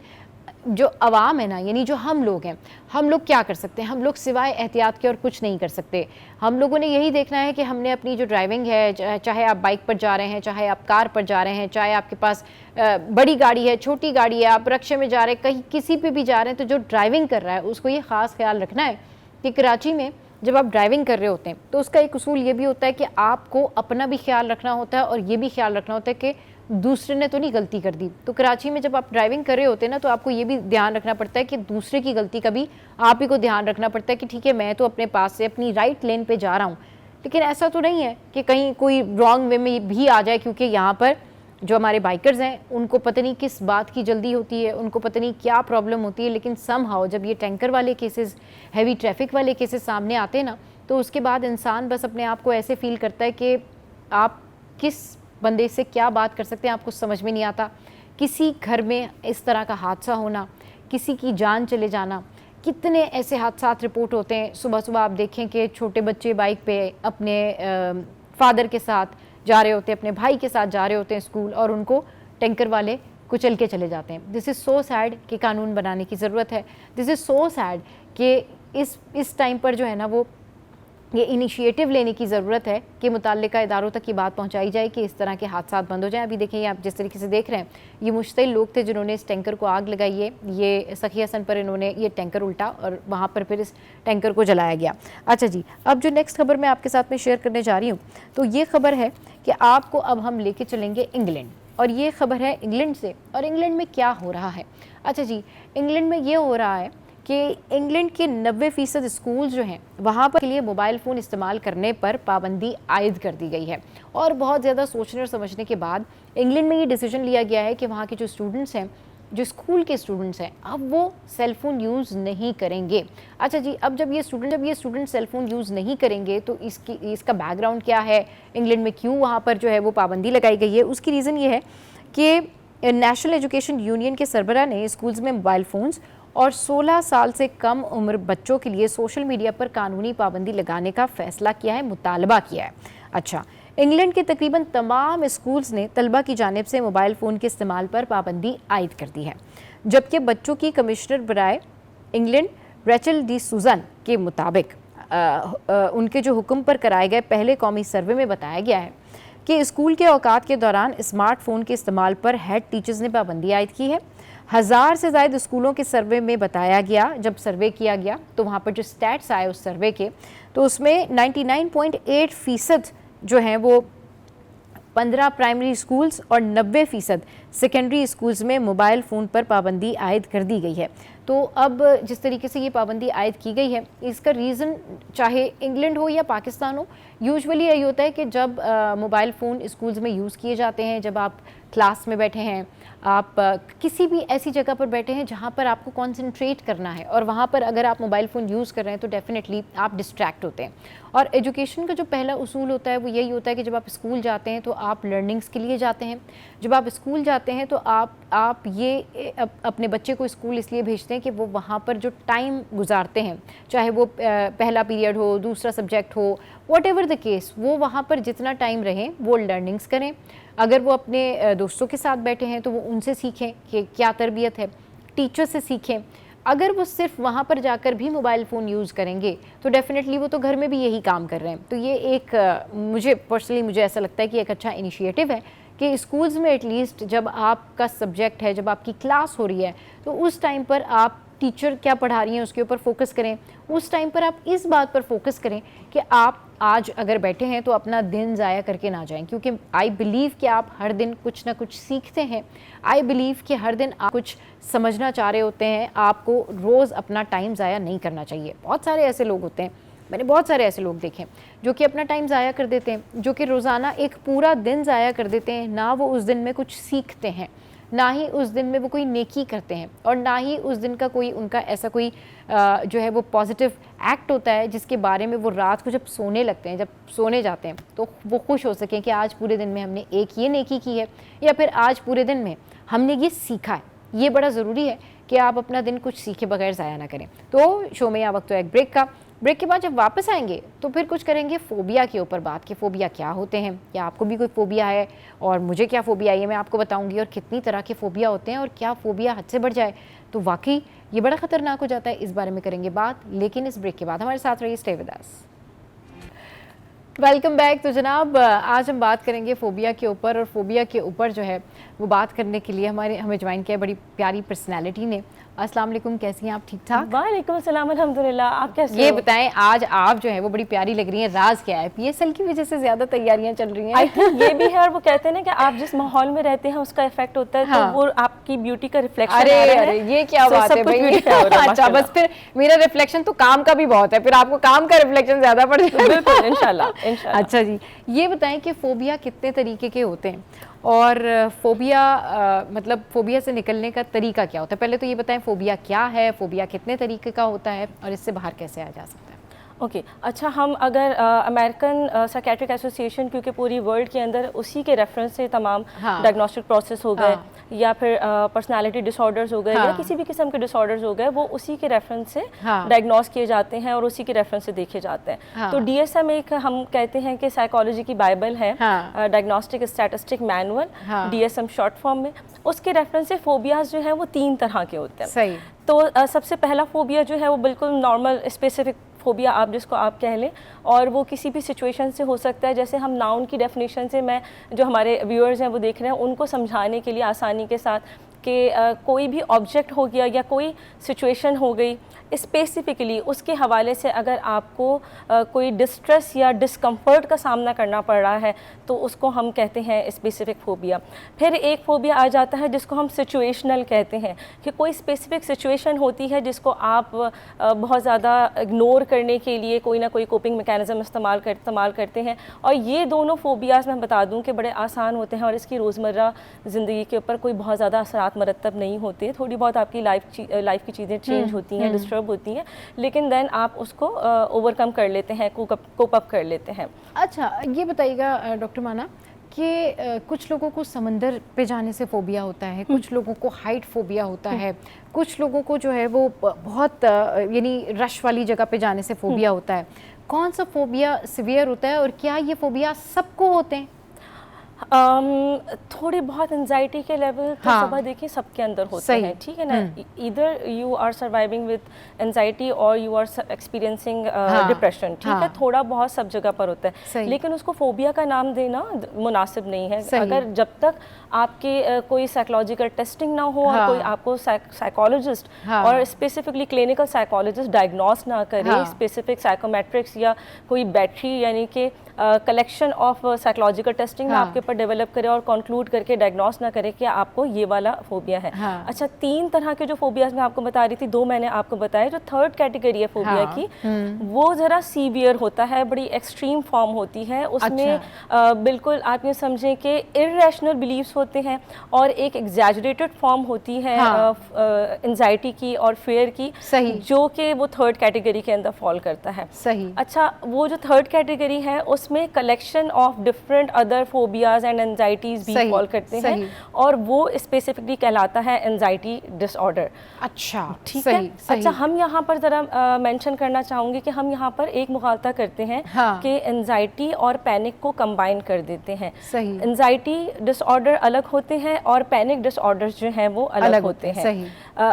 [SPEAKER 1] जो अवाम है ना, यानी जो हम लोग हैं, हम लोग क्या कर सकते हैं? हम लोग सिवाय एहतियात के और कुछ नहीं कर सकते। हम लोगों ने यही देखना है कि हमने अपनी जो ड्राइविंग है, चाहे आप बाइक पर जा रहे हैं, चाहे आप कार पर जा रहे हैं, चाहे आपके पास बड़ी गाड़ी है, छोटी गाड़ी है, आप रक्शे में जा रहे हैं, कहीं किसी पे भी जा रहे हैं, तो जो ड्राइविंग कर रहा है उसको ये ख़ास ख्याल रखना है कि कराची में जब आप ड्राइविंग कर रहे होते हैं तो उसका एक उसूल ये भी होता है कि आपको अपना भी ख्याल रखना होता है और ये भी ख्याल रखना होता है कि दूसरे ने तो नहीं गलती कर दी। तो कराची में जब आप ड्राइविंग कर रहे होते हैं ना, तो आपको ये भी ध्यान रखना पड़ता है कि दूसरे की गलती का भी आप ही को ध्यान रखना पड़ता है कि ठीक है, मैं तो अपने पास से अपनी राइट लेन पे जा रहा हूँ, लेकिन ऐसा तो नहीं है कि कहीं कोई रॉन्ग वे में भी आ जाए। क्योंकि यहाँ पर जो हमारे बाइकर्स हैं उनको पता नहीं किस बात की जल्दी होती है, उनको पता नहीं क्या प्रॉब्लम होती है, लेकिन समहाउ जब ये टैंकर वाले केसेस, हैवी ट्रैफिक वाले केसेस सामने आते हैं ना, तो उसके बाद इंसान बस अपने आप को ऐसे फील करता है कि आप किस बंदे से क्या बात कर सकते हैं, आपको समझ में नहीं आता। किसी घर में इस तरह का हादसा होना, किसी की जान चले जाना, कितने ऐसे हादसा रिपोर्ट होते हैं। सुबह सुबह आप देखें कि छोटे बच्चे बाइक पे अपने फादर के साथ जा रहे होते हैं, अपने भाई के साथ जा रहे होते हैं स्कूल, और उनको टैंकर वाले कुचल के चले जाते हैं। दिस इज़ सो सैड कि कानून बनाने की ज़रूरत है। दिस इज़ सो सैड कि इस टाइम पर जो है ना वो ये इनिशिएटिव लेने की ज़रूरत है कि मुताल्लिका इदारों तक की बात पहुंचाई जाए कि इस तरह के हादसा बंद हो जाएं। अभी देखें, आप जिस तरीके से देख रहे हैं, ये मुश्तिल लोग थे जिन्होंने इस टैंकर को आग लगाई है। ये सखी हसन पर इन्होंने ये टैंकर उल्टा और वहाँ पर फिर इस टैंकर को जलाया गया। अच्छा जी, अब जो नेक्स्ट खबर मैं आपके साथ में शेयर करने जा रही हूँ, तो ये खबर है कि आपको अब हम लेके चलेंगे इंग्लैंड, और ये खबर है इंग्लैंड से। और इंग्लैंड में क्या हो रहा है? अच्छा जी, इंग्लैंड में ये हो रहा है कि इंग्लैंड के 90% स्कूल जो हैं वहाँ पर के लिए मोबाइल फ़ोन इस्तेमाल करने पर पाबंदी आयद कर दी गई है। और बहुत ज़्यादा सोचने और समझने के बाद इंग्लैंड में ये डिसीजन लिया गया है कि वहाँ के जो स्टूडेंट्स हैं, जो स्कूल के स्टूडेंट्स हैं, अब वो सेलफ़ोन यूज़ नहीं करेंगे। अच्छा जी, अब जब ये स्टूडेंट सेलफ़ोन यूज़ नहीं करेंगे तो इसका बैकग्राउंड क्या है, इंग्लैंड में क्यों वहाँ पर जो है वो पाबंदी लगाई गई है? उसकी रीज़न ये है कि नेशनल एजुकेशन यूनियन के सरबराह ने स्कूल्स में मोबाइल फ़ोन्स और 16 साल से कम उम्र बच्चों के लिए सोशल मीडिया पर कानूनी पाबंदी लगाने का फैसला किया है, मुतालबा किया है। अच्छा, इंग्लैंड के तकरीबन तमाम स्कूल्स ने तलबा की जानिब से मोबाइल फ़ोन के इस्तेमाल पर पाबंदी आयद कर दी है, जबकि बच्चों की कमिश्नर बराए इंग्लैंड रेचल डी सुजन के मुताबिक उनके जो हुक्म पर कराए गए पहले कौमी सर्वे में बताया गया है कि स्कूल के औकात के दौरान स्मार्टफोन के इस्तेमाल पर हेड टीचर्स ने पाबंदी आयद की है। 1000 से ज़ायद स्कूलों के सर्वे में बताया गया, जब सर्वे किया गया तो वहाँ पर जो स्टैट्स आए उस सर्वे के, तो उसमें 99.8% जो हैं वो 15 प्राइमरी स्कूल्स और 90% सेकेंडरी स्कूल्स में मोबाइल फ़ोन पर पाबंदी आयद कर दी गई है। तो अब जिस तरीके से ये पाबंदी आयद की गई है, इसका रीज़न चाहे इंग्लैंड हो या पाकिस्तान हो, यूजुअली यही होता है कि जब मोबाइल फ़ोन स्कूल्स में यूज़ किए जाते हैं, जब आप क्लास में बैठे हैं, आप किसी भी ऐसी जगह पर बैठे हैं जहाँ पर आपको कॉन्सेंट्रेट करना है, और वहाँ पर अगर आप मोबाइल फ़ोन यूज़ कर रहे हैं तो डेफिनेटली आप डिस्ट्रैक्ट होते हैं। और एजुकेशन का जो पहला उसूल होता है वो यही होता है कि जब आप स्कूल जाते हैं तो आप लर्निंग्स के लिए जाते हैं। जब आप स्कूल जाते हैं तो आप ये अपने बच्चे को स्कूल इसलिए भेजते हैं कि वो वहाँ पर जो टाइम गुजारते हैं, चाहे वो पहला पीरियड हो, दूसरा सब्जेक्ट हो, व्हाटएवर द केस, वो वहाँ पर जितना टाइम रहें वो लर्निंग्स करें। अगर वो अपने दोस्तों के साथ बैठे हैं तो वो उनसे सीखें कि क्या तरबियत है, टीचर से सीखें। अगर वो सिर्फ वहाँ पर जाकर भी मोबाइल फ़ोन यूज़ करेंगे तो डेफिनेटली वो तो घर में भी यही काम कर रहे हैं। तो ये एक मुझे ऐसा लगता है कि एक अच्छा इनिशिएटिव है कि स्कूल्स में एटलीस्ट जब आपका सब्जेक्ट है, जब आपकी क्लास हो रही है, तो उस टाइम पर आप टीचर क्या पढ़ा रही हैं उसके ऊपर फोकस करें। उस टाइम पर आप इस बात पर फोकस करें कि आप आज अगर बैठे हैं तो अपना दिन ज़ाया करके ना जाएं, क्योंकि आई बिलीव कि आप हर दिन कुछ ना कुछ सीखते हैं। आई बिलीव कि हर दिन आप कुछ समझना चाह रहे होते हैं। आपको रोज़ अपना टाइम ज़ाया नहीं करना चाहिए। बहुत सारे ऐसे लोग होते हैं, मैंने बहुत सारे ऐसे लोग देखे जो कि अपना टाइम ज़ाया कर देते हैं, जो कि रोज़ाना एक पूरा दिन ज़ाया कर देते हैं। ना वो उस दिन में कुछ सीखते हैं, ना ही उस दिन में वो कोई नेकी करते हैं, और ना ही उस दिन का कोई उनका ऐसा कोई जो है वो पॉजिटिव एक्ट होता है जिसके बारे में वो रात को जब सोने लगते हैं, जब सोने जाते हैं, तो वो खुश हो सकें कि आज पूरे दिन में हमने एक ये नेकी की है, या फिर आज पूरे दिन में हमने ये सीखा है। ये बड़ा ज़रूरी है कि आप अपना दिन कुछ सीखे बगैर ज़ाया ना करें। तो शो में यहाँ वक्त तो एक ब्रेक का। ब्रेक के बाद जब वापस आएंगे तो फिर कुछ करेंगे फ़ोबिया के ऊपर बात, कि फ़ोबिया क्या होते हैं, या आपको भी कोई फ़ोबिया है और मुझे क्या फ़ोबिया है ये मैं आपको बताऊंगी, और कितनी तरह के फ़ोबिया होते हैं, और क्या फ़ोबिया हद से बढ़ जाए तो वाकई ये बड़ा ख़तरनाक हो जाता है। इस बारे में करेंगे बात, लेकिन इस ब्रेक के बाद हमारे साथ रहिए, stay with us. Welcome back. तो जनाब, आज हम बात करेंगे फ़ोबिया के ऊपर, और फ़ोबिया के ऊपर जो है वो बात करने के लिए हमें ज्वाइन किया बड़ी प्यारी पर्सनैलिटी ने। अस्सलाम वालेकुम, कैसी हैं आप? ठीक ठाक?
[SPEAKER 6] वालेकुम अस्सलाम, अल्हम्दुलिल्लाह। आप कैसे
[SPEAKER 1] ये
[SPEAKER 6] हो?
[SPEAKER 1] बताएं, आज आप जो है वो बड़ी प्यारी लग रही हैं, राज क्या है? PSL की वजह से ज़्यादा तैयारियां चल रही हैं?
[SPEAKER 6] आई थिंक ये भी है, और वो कहते हैं ना कि आप जिस माहौल में रहते हैं उसका इफेक्ट होता है,
[SPEAKER 1] हाँ।
[SPEAKER 6] तो वो आपकी ब्यूटी का रिफ्लेक्शन
[SPEAKER 1] अरे ये क्या बात है भाई। अच्छा, बस फिर मेरा रिफ्लेक्शन तो काम का भी बहुत है, फिर आपको काम का रिफ्लेक्शन ज्यादा पड़ जाएगा।
[SPEAKER 6] बिल्कुल, इंशाल्लाह।
[SPEAKER 1] अच्छा जी, ये बताएं कि फ़ोबिया कितने तरीके के होते हैं, और फ़ोबिया मतलब फ़ोबिया से निकलने का तरीका क्या होता है? पहले तो ये बताएं फ़ोबिया क्या है, फ़ोबिया कितने तरीके का होता है, और इससे बाहर कैसे आ जा सकता है?
[SPEAKER 6] ओके, अच्छा, हम अगर अमेरिकन साइकेट्रिक एसोसिएशन, क्योंकि पूरी वर्ल्ड के अंदर उसी के रेफरेंस से तमाम
[SPEAKER 1] हाँ।
[SPEAKER 6] डायग्नोस्टिक प्रोसेस हो गए, या फिर पर्सनालिटी डिसऑर्डर्स हो गए या किसी भी किस्म के डिसऑर्डर्स हो गए, वो उसी के रेफरेंस से डायग्नोस किए जाते हैं और उसी के रेफरेंस से देखे जाते हैं। तो DSM एक हम कहते हैं कि साइकोलॉजी की बाइबल है, diagnostic statistic manual, DSM short form में। उसके रेफरेंस से फोबियाज जो है वो 3 तरह के होते हैं।
[SPEAKER 1] सही।
[SPEAKER 6] तो सबसे पहला फोबिया जो है वो बिल्कुल नॉर्मल स्पेसिफिक फोबिया आप जिसको आप कह लें, और वो किसी भी सिचुएशन से हो सकता है। जैसे हम नाउन की डेफिनेशन से, मैं जो हमारे व्यूअर्स हैं वो देख रहे हैं उनको समझाने के लिए आसानी के साथ कि कोई भी ऑब्जेक्ट हो गया या कोई सिचुएशन हो गई स्पेसिफिकली, उसके हवाले से अगर आपको कोई डिस्ट्रेस या डिस्कम्फर्ट का सामना करना पड़ रहा है तो उसको हम कहते हैं स्पेसिफिक फोबिया। फिर एक फोबिया आ जाता है जिसको हम सिचुएशनल कहते हैं, कि कोई स्पेसिफिक सिचुएशन होती है जिसको आप बहुत ज़्यादा इग्नोर करने के लिए कोई ना कोई कोपिंग मैकेनिज़्म इस्तेमाल करते हैं। और ये दोनों फोबियाज़ मैं बता दूं कि बड़े आसान होते हैं और इसकी रोज़मर्रा ज़िंदगी के ऊपर कोई बहुत ज़्यादा असरात मरतब नहीं होते। थोड़ी बहुत आपकी लाइफ की चीज़ें चेंज होती हैं, डिस्टर्ब होती हैं, लेकिन देन आप उसको ओवरकम कर लेते हैं, कोप अप कर लेते हैं।
[SPEAKER 1] अच्छा, ये बताइएगा डॉक्टर माना कि कुछ लोगों को समंदर पे जाने से फोबिया होता है, कुछ लोगों को हाइट फोबिया होता है, कुछ लोगों को जो है वो बहुत यानी रश वाली जगह पे जाने से फोबिया होता है। कौन सा फोबिया सिवियर होता है और क्या ये फोबिया सबको होते हैं?
[SPEAKER 6] थोड़ी बहुत एंजाइटी के लेवल तो सब देखिए सबके अंदर होते हैं, ठीक है ना। इधर you are surviving with anxiety और यू आर एक्सपीरियंसिंग डिप्रेशन, ठीक है, थोड़ा बहुत सब जगह पर होता है, लेकिन उसको फोबिया का नाम देना मुनासिब नहीं है। अगर जब तक आपके कोई साइकोलॉजिकल टेस्टिंग ना हो और कोई आपको साइकोलॉजिस्ट और स्पेसिफिकली क्लिनिकल साइकोलॉजिस्ट डायग्नोस ना करे, स्पेसिफिक साइकोमेट्रिक्स या कोई बैटरी यानी कि कलेक्शन ऑफ साइकोलॉजिकल टेस्टिंग आपके ऊपर डेवलप करे और कंक्लूड करके डायग्नोस ना करे कि आपको ये वाला फोबिया है। अच्छा, 3 तरह के जो फोबियाज मैं आपको बता रही थी, 2 मैंने आपको बताया। जो थर्ड कैटेगरी है फोबिया की, वो ज़रा सीवियर होता है, बड़ी एक्सट्रीम फॉर्म होती है। उसमें बिल्कुल आप ये समझें कि इर्रेशनल बिलीव्स होते हैं और एक एग्जैजरेटेड फॉर्म होती है एंजाइटी की और फेयर की, जो कि वो थर्ड कैटेगरी के अंदर फॉल करता है।
[SPEAKER 1] सही।
[SPEAKER 6] अच्छा, वो जो थर्ड कैटेगरी है उसमें collection of different other phobias and anxieties भी फॉल करते हैं और वो स्पेसिफिकली कहलाता है एंजाइटी डिसऑर्डर।
[SPEAKER 1] अच्छा,
[SPEAKER 6] ठीक है। अच्छा, हम यहाँ पर ज़रा मेंशन करना चाहूँगी कि हम यहाँ पर एक मुखालता करते हैं कि एंजाइटी और पैनिक को कंबाइन कर देते हैं। एंजाइटी डिसऑर्डर अलग होते हैं और पैनिक डिसऑर्डर्स जो हैं वो अलग होते हैं।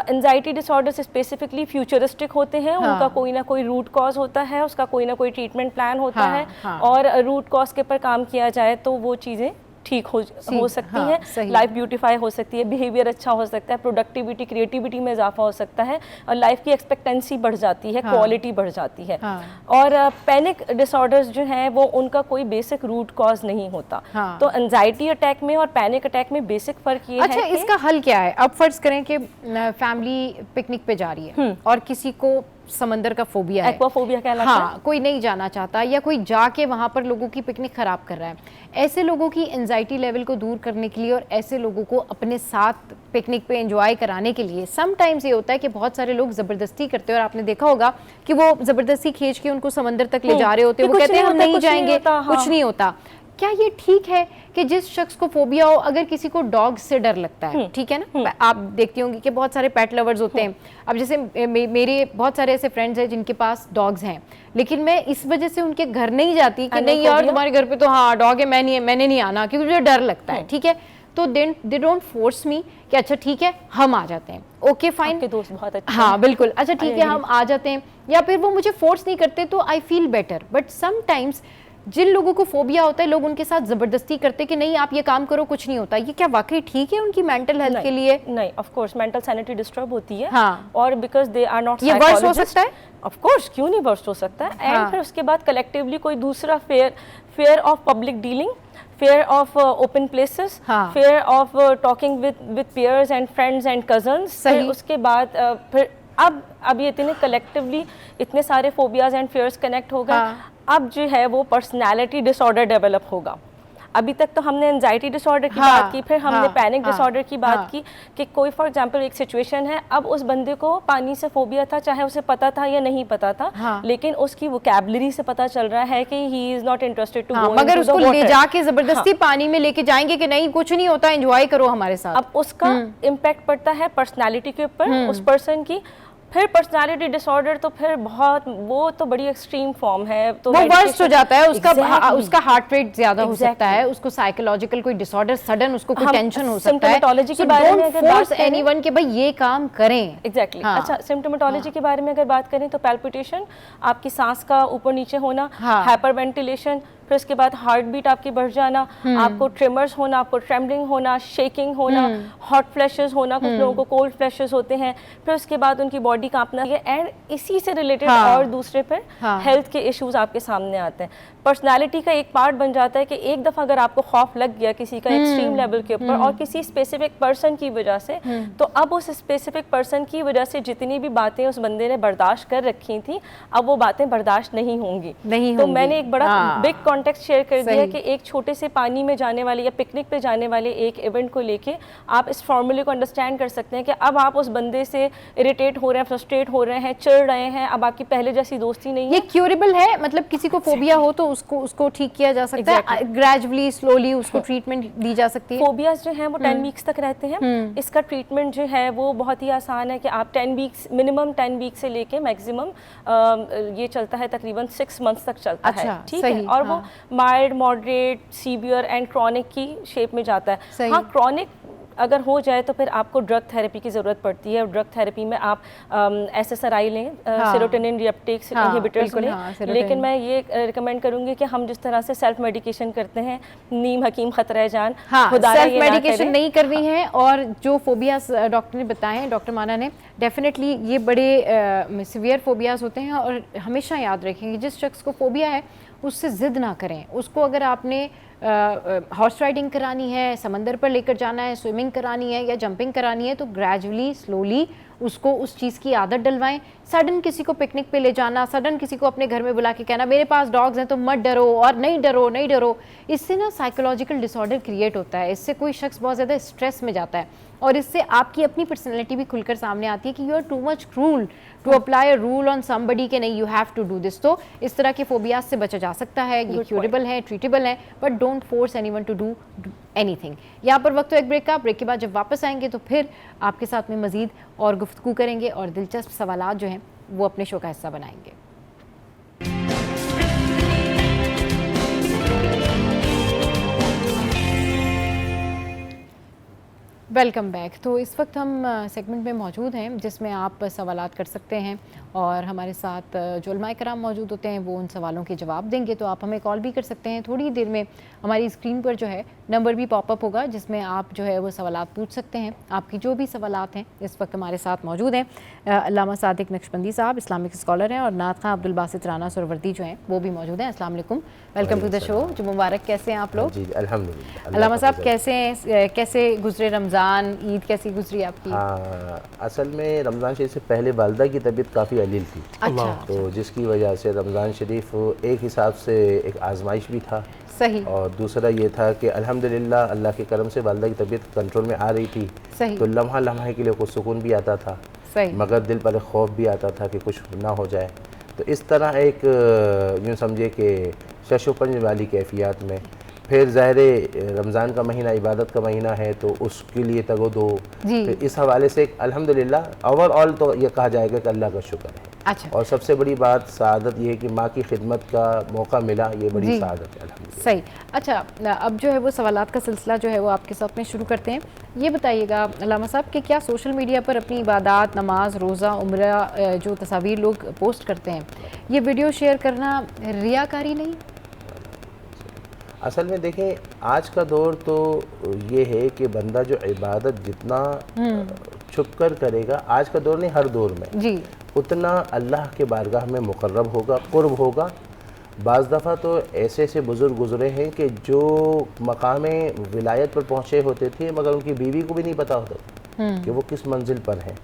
[SPEAKER 6] एंजाइटी डिसऑर्डर्स स्पेसिफिकली फ्यूचरिस्टिक होते हैं, उनका कोई ना कोई रूट कॉज होता है, उसका कोई ना कोई ट्रीटमेंट प्लान होता है और रूट कॉज के ऊपर काम किया जाए तो वो चीज़ें ठीक हो सकती है, लाइफ ब्यूटीफाई हो सकती है, बिहेवियर अच्छा हो सकता है, प्रोडक्टिविटी क्रिएटिविटी में इजाफा हो सकता है और लाइफ की एक्सपेक्टेंसी बढ़ जाती है, क्वालिटी बढ़ जाती है। और पैनिक डिसऑर्डर्स जो हैं वो उनका कोई बेसिक रूट कॉज नहीं होता। तो एंजाइटी अटैक में और पैनिक अटैक में बेसिक फर्क ये है।
[SPEAKER 1] अच्छा, इसका हल क्या है? अब फर्ज करें कि फैमिली पिकनिक पे जा रही है और किसी को समंदर का फोबिया है,
[SPEAKER 6] एक्वाफोबिया कहलाता है,
[SPEAKER 1] कोई नहीं जाना चाहता या कोई जाके वहां पर लोगों की पिकनिक खराब कर रहा है। ऐसे लोगों की एंजाइटी लेवल को दूर करने के लिए और ऐसे लोगों को अपने साथ पिकनिक पे एंजॉय कराने के लिए समटाइम्स ये होता है कि बहुत सारे लोग जबरदस्ती करते हैं और आपने देखा होगा कि वो जबरदस्ती खींच के उनको समंदर तक ले जा रहे होते हैं, वो कहते हैं हम नहीं जाएंगे, कुछ नहीं होता। क्या ये ठीक है कि जिस शख्स को फोबिया हो, अगर किसी को डॉग से डर लगता है, ठीक है ना, आप देखती होंगी कि बहुत सारे पेट लवर्स होते हैं। अब जैसे मेरे बहुत सारे ऐसे फ्रेंड्स हैं जिनके पास डॉग्स हैं, लेकिन मैं इस वजह से उनके घर नहीं जाती कि नहीं यार तुम्हारे घर पे तो हाँ डॉग है, मैंने नहीं आना क्योंकि मुझे डर लगता है, ठीक है। तो दे डोंट फोर्स मी कि अच्छा ठीक है हम आ जाते हैं, ओके फाइन,
[SPEAKER 6] आपके दोस्त बहुत अच्छे,
[SPEAKER 1] हाँ बिल्कुल, अच्छा ठीक है हम आ जाते हैं, या फिर वो मुझे फोर्स नहीं करते तो I feel better. But sometimes जिन लोगों को फोबिया होता है लोग उनके साथ जबरदस्ती करते कि नहीं आप ये काम करो कुछ नहीं होता, ये क्या वाकई ठीक है उनकी मेंटल हेल्थ के लिए?
[SPEAKER 6] नहीं, of course mental sanity disturb होती है।
[SPEAKER 1] हाँ।
[SPEAKER 6] और because they are not
[SPEAKER 1] psychologist, ये वर्स्ट हो सकता है,
[SPEAKER 6] ऑफ कोर्स क्यों नहीं वर्स्ट हो सकता है। एंड फिर उसके बाद कलेक्टिवली कोई दूसरा fair of public dealing, fear of open places, fear of talking with peers and friends and cousins। फिर उसके बाद फिर अब ये इतने कलेक्टिवली इतने सारे फोबियाज एंड फियर्स कनेक्ट हो गए, अब जो है वो पर्सनैलिटी डिसऑर्डर डेवलप होगा। अभी तक तो हमने एंजाइटी डिसऑर्डर की
[SPEAKER 1] हाँ,
[SPEAKER 6] बात की, फिर हमने
[SPEAKER 1] हाँ,
[SPEAKER 6] पैनिक
[SPEAKER 1] हाँ,
[SPEAKER 6] डिसऑर्डर की बात
[SPEAKER 1] हाँ,
[SPEAKER 6] की कि कोई फॉर एग्जांपल एक सिचुएशन है, अब उस बंदे को पानी से फोबिया था, चाहे उसे पता था या नहीं पता था,
[SPEAKER 1] हाँ,
[SPEAKER 6] लेकिन उसकी वोकैबुलरी से पता चल रहा है कि he is not interested to go,
[SPEAKER 1] मगर उसको ले जाके जबरदस्ती पानी में लेके जाएंगे कि नहीं कुछ नहीं होता, एंजॉय करो हमारे साथ।
[SPEAKER 6] अब उसका इम्पैक्ट पड़ता है पर्सनालिटी के ऊपर उस पर्सन की। फिर पर्सनालिटी डिसऑर्डर तो फिर बहुत, वो तो बड़ी एक्सट्रीम फॉर्म है, तो
[SPEAKER 1] वो वर्स्ट हो जाता है, उसका उसका हार्ट रेट ज्यादा हो
[SPEAKER 6] Exactly.
[SPEAKER 1] सकता है, उसको साइकोलॉजिकल कोई डिसऑर्डर, सडन उसको कोई
[SPEAKER 6] हम
[SPEAKER 1] टेंशन हो सकता है।
[SPEAKER 6] symptomatology के बारे में अगर बात
[SPEAKER 1] फोर्स
[SPEAKER 6] करें-
[SPEAKER 1] एनीवन के भाई ये काम करें।
[SPEAKER 6] एग्जैक्टली
[SPEAKER 1] हाँ,
[SPEAKER 6] अच्छा, सिम्टोमेटोलॉजी के बारे में अगर बात करें तो पैल्पिटेशन, आपकी सांस का ऊपर नीचे होना,
[SPEAKER 1] हाँ,
[SPEAKER 6] हाइपरवेंटिलेशन, फिर उसके बाद हार्ट बीट आपकी बढ़ जाना, आपको ट्रिमर्स होना, आपको ट्रेम्बलिंग होना, शेकिंग होना, हॉट फ्लैशेस होना, कुछ लोगों को कोल्ड फ्लैशेस होते हैं, फिर उसके बाद उनकी बॉडी कांपना, एंड इसी से रिलेटेड
[SPEAKER 1] हाँ,
[SPEAKER 6] और दूसरे पर
[SPEAKER 1] हाँ,
[SPEAKER 6] हेल्थ के इश्यूज आपके सामने आते हैं। पर्सनालिटी का एक पार्ट बन जाता है कि एक दफ़ा अगर आपको खौफ लग गया किसी का एक्सट्रीम लेवल के ऊपर और किसी स्पेसिफिक पर्सन की वजह से, तो अब उस स्पेसिफिक पर्सन की वजह से जितनी भी बातें उस बंदे ने बर्दाश्त कर रखी थी, अब वो बातें बर्दाश्त नहीं होंगी। तो मैंने एक बड़ा बिग कॉन्टेक्स्ट शेयर कर दिया कि एक छोटे से पानी में जाने वाले या पिकनिक पे जाने वाले एक इवेंट को लेके आप इस फॉर्मूले को अंडरस्टैंड कर सकते हैं कि अब आप उस बंदे से इरिटेट हो रहे हैं, फ्रस्ट्रेट हो रहे हैं, चिढ़ रहे हैं, अब आपकी पहले जैसी दोस्ती नहीं है।
[SPEAKER 1] ये क्यूरेबल है, मतलब किसी को फोबिया हो तो उसको ठीक किया जा सकता है, ग्रेजुअली स्लोली उसको ट्रीटमेंट दी जा सकती है।
[SPEAKER 6] फोबियाज जो हैं वो 10 वीक्स तक रहते हैं। इसका ट्रीटमेंट जो है वो बहुत ही आसान है कि आप 10 वीक्स, मिनिमम 10 वीक से लेके मैक्सिमम ये चलता है तकरीबन 6 मंथ्स तक चलता है, ठीक है। और वो mild, moderate, severe and chronic की शेप में जाता है। हाँ, क्रॉनिक अगर हो जाए तो फिर आपको ड्रग थेरेपी की ज़रूरत पड़ती है, और ड्रग थेरेपी में आप SSRI लें, सेरोटोनिन रिएप्टेक इनहिबिटर्स लें, लेकिन मैं ये रिकमेंड करूंगी कि हम जिस तरह से सेल्फ मेडिकेशन करते हैं, नीम हकीम खतरा जान,
[SPEAKER 1] सेल्फ मेडिकेशन नहीं करनी है। और जो फोबियाज डॉक्टर ने बताए हैं, डॉक्टर माना ने, डेफिनेटली ये बड़े सिवियर फोबियाज होते हैं। और हमेशा याद रखेंगे जिस शख्स को फोबिया है उससे ज़िद ना करें। उसको अगर आपने हॉर्स राइडिंग करानी है, समंदर पर लेकर जाना है, स्विमिंग करानी है या जंपिंग करानी है, तो ग्रेजुअली स्लोली उसको उस चीज़ की आदत डलवाएं। सडन किसी को पिकनिक पे ले जाना, सडन किसी को अपने घर में बुला के कहना मेरे पास डॉग्स हैं तो मत डरो और नहीं डरो नहीं डरो, इससे ना साइकोलॉजिकल डिसऑर्डर क्रिएट होता है। इससे कोई शख्स बहुत ज़्यादा स्ट्रेस में जाता है और इससे आपकी अपनी पर्सनैलिटी भी खुलकर सामने आती है कि you are too much cruel to apply a rule on somebody के नहीं, you have to do this. तो इस तरह के फोबियाज से बचा जा सकता है, ये क्यूरेबल है, ट्रीटेबल है, but don't force anyone to do anything. यहाँ पर वक्त तो एक ब्रेक का, ब्रेक के बाद जब वापस आएंगे तो फिर आपके साथ में मजीद और गुफ्तगू करेंगे और दिलचस्प सवालात जो हैं वो अपने शो का हिस्सा बनाएंगे। Welcome back. तो इस वक्त हम सेगमेंट में मौजूद हैं जिसमें आप सवालात कर सकते हैं और हमारे साथ जो उलमाए कराम मौजूद होते हैं वो उन सवालों के जवाब देंगे। तो आप हमें कॉल भी कर सकते हैं। थोड़ी देर में हमारी स्क्रीन पर जो है नंबर भी पॉपअप होगा जिसमें आप जो है वो सवालात पूछ सकते हैं। आपकी जो भी सवालात हैं इस वक्त हमारे साथ मौजूद हैं अल्लामा सादिक नक्शबंदी साहब, इस्लामिक स्कॉलर हैं, और नात खां अब्दुल बासित राना सुरवर्दी जो हैं वो भी मौजूद हैं। अस्सलाम वालेकुम, वेलकम टू द शो। जो मुबारक, कैसे हैं आप लोग?
[SPEAKER 3] जी अल्हम्दुलिल्लाह।
[SPEAKER 1] अल्लामा साहब कैसे हैं, कैसे गुजरे रमज़ान, ईद कैसी गुजरी आपकी?
[SPEAKER 3] असल में रमज़ान शरीफ से पहले वालदा की तबीयत काफ़ी अलील थी।
[SPEAKER 1] अच्छा।
[SPEAKER 3] तो जिसकी वजह से रमज़ान शरीफ एक हिसाब से एक आजमाइश भी था।
[SPEAKER 1] सही।
[SPEAKER 3] और दूसरा ये था कि अल्हम्दुलिल्लाह अल्लाह के करम से वालदा की तबीयत कंट्रोल में आ रही थी।
[SPEAKER 1] सही।
[SPEAKER 3] तो लम्हा लम्हा के लिए कुछ सुकून भी आता था।
[SPEAKER 1] सही।
[SPEAKER 3] मगर दिल पर खौफ भी आता था कि कुछ ना हो जाए। तो इस तरह एक यूँ समझिए कि शशोपंज वाली कैफियत में फिर ज़ाहिर रमज़ान का महीना इबादत का महीना है तो उसके लिए तगो दो। फिर इस हवाले से अल्हम्दुलिल्लाह ओवरऑल तो ये कहा जाएगा कि अल्लाह का शुक्र है।
[SPEAKER 1] अच्छा।
[SPEAKER 3] और सबसे बड़ी बात सआदत ये है कि माँ की खिदमत का मौका मिला, ये बड़ी सआदत है अल्हम्दुलिल्लाह।
[SPEAKER 1] सही। अच्छा, अब जो है वो सवालात का सिलसिला जो है वो आपके साथ में शुरू करते हैं। ये बताइएगा अल्लामा साहब कि क्या सोशल मीडिया पर अपनी इबादत, नमाज, रोज़ा, उम्रा जो तस्वीर लोग पोस्ट करते हैं, ये वीडियो शेयर करना रियाकारी नहीं?
[SPEAKER 3] असल में देखें, आज का दौर तो ये है कि बंदा जो इबादत जितना छुप कर करेगा, आज का दौर नहीं हर दौर में
[SPEAKER 1] जी,
[SPEAKER 3] उतना अल्लाह के बारगाह में मुकर्रब होगा, कुर्ब होगा। बाज़ दफ़ा तो ऐसे ऐसे बुज़ुर्ग गुज़रे हैं कि जो मकाम विलायत पर पहुँचे होते थे मगर उनकी बीवी को भी नहीं पता होता था कि वो किस मंजिल पर हैं।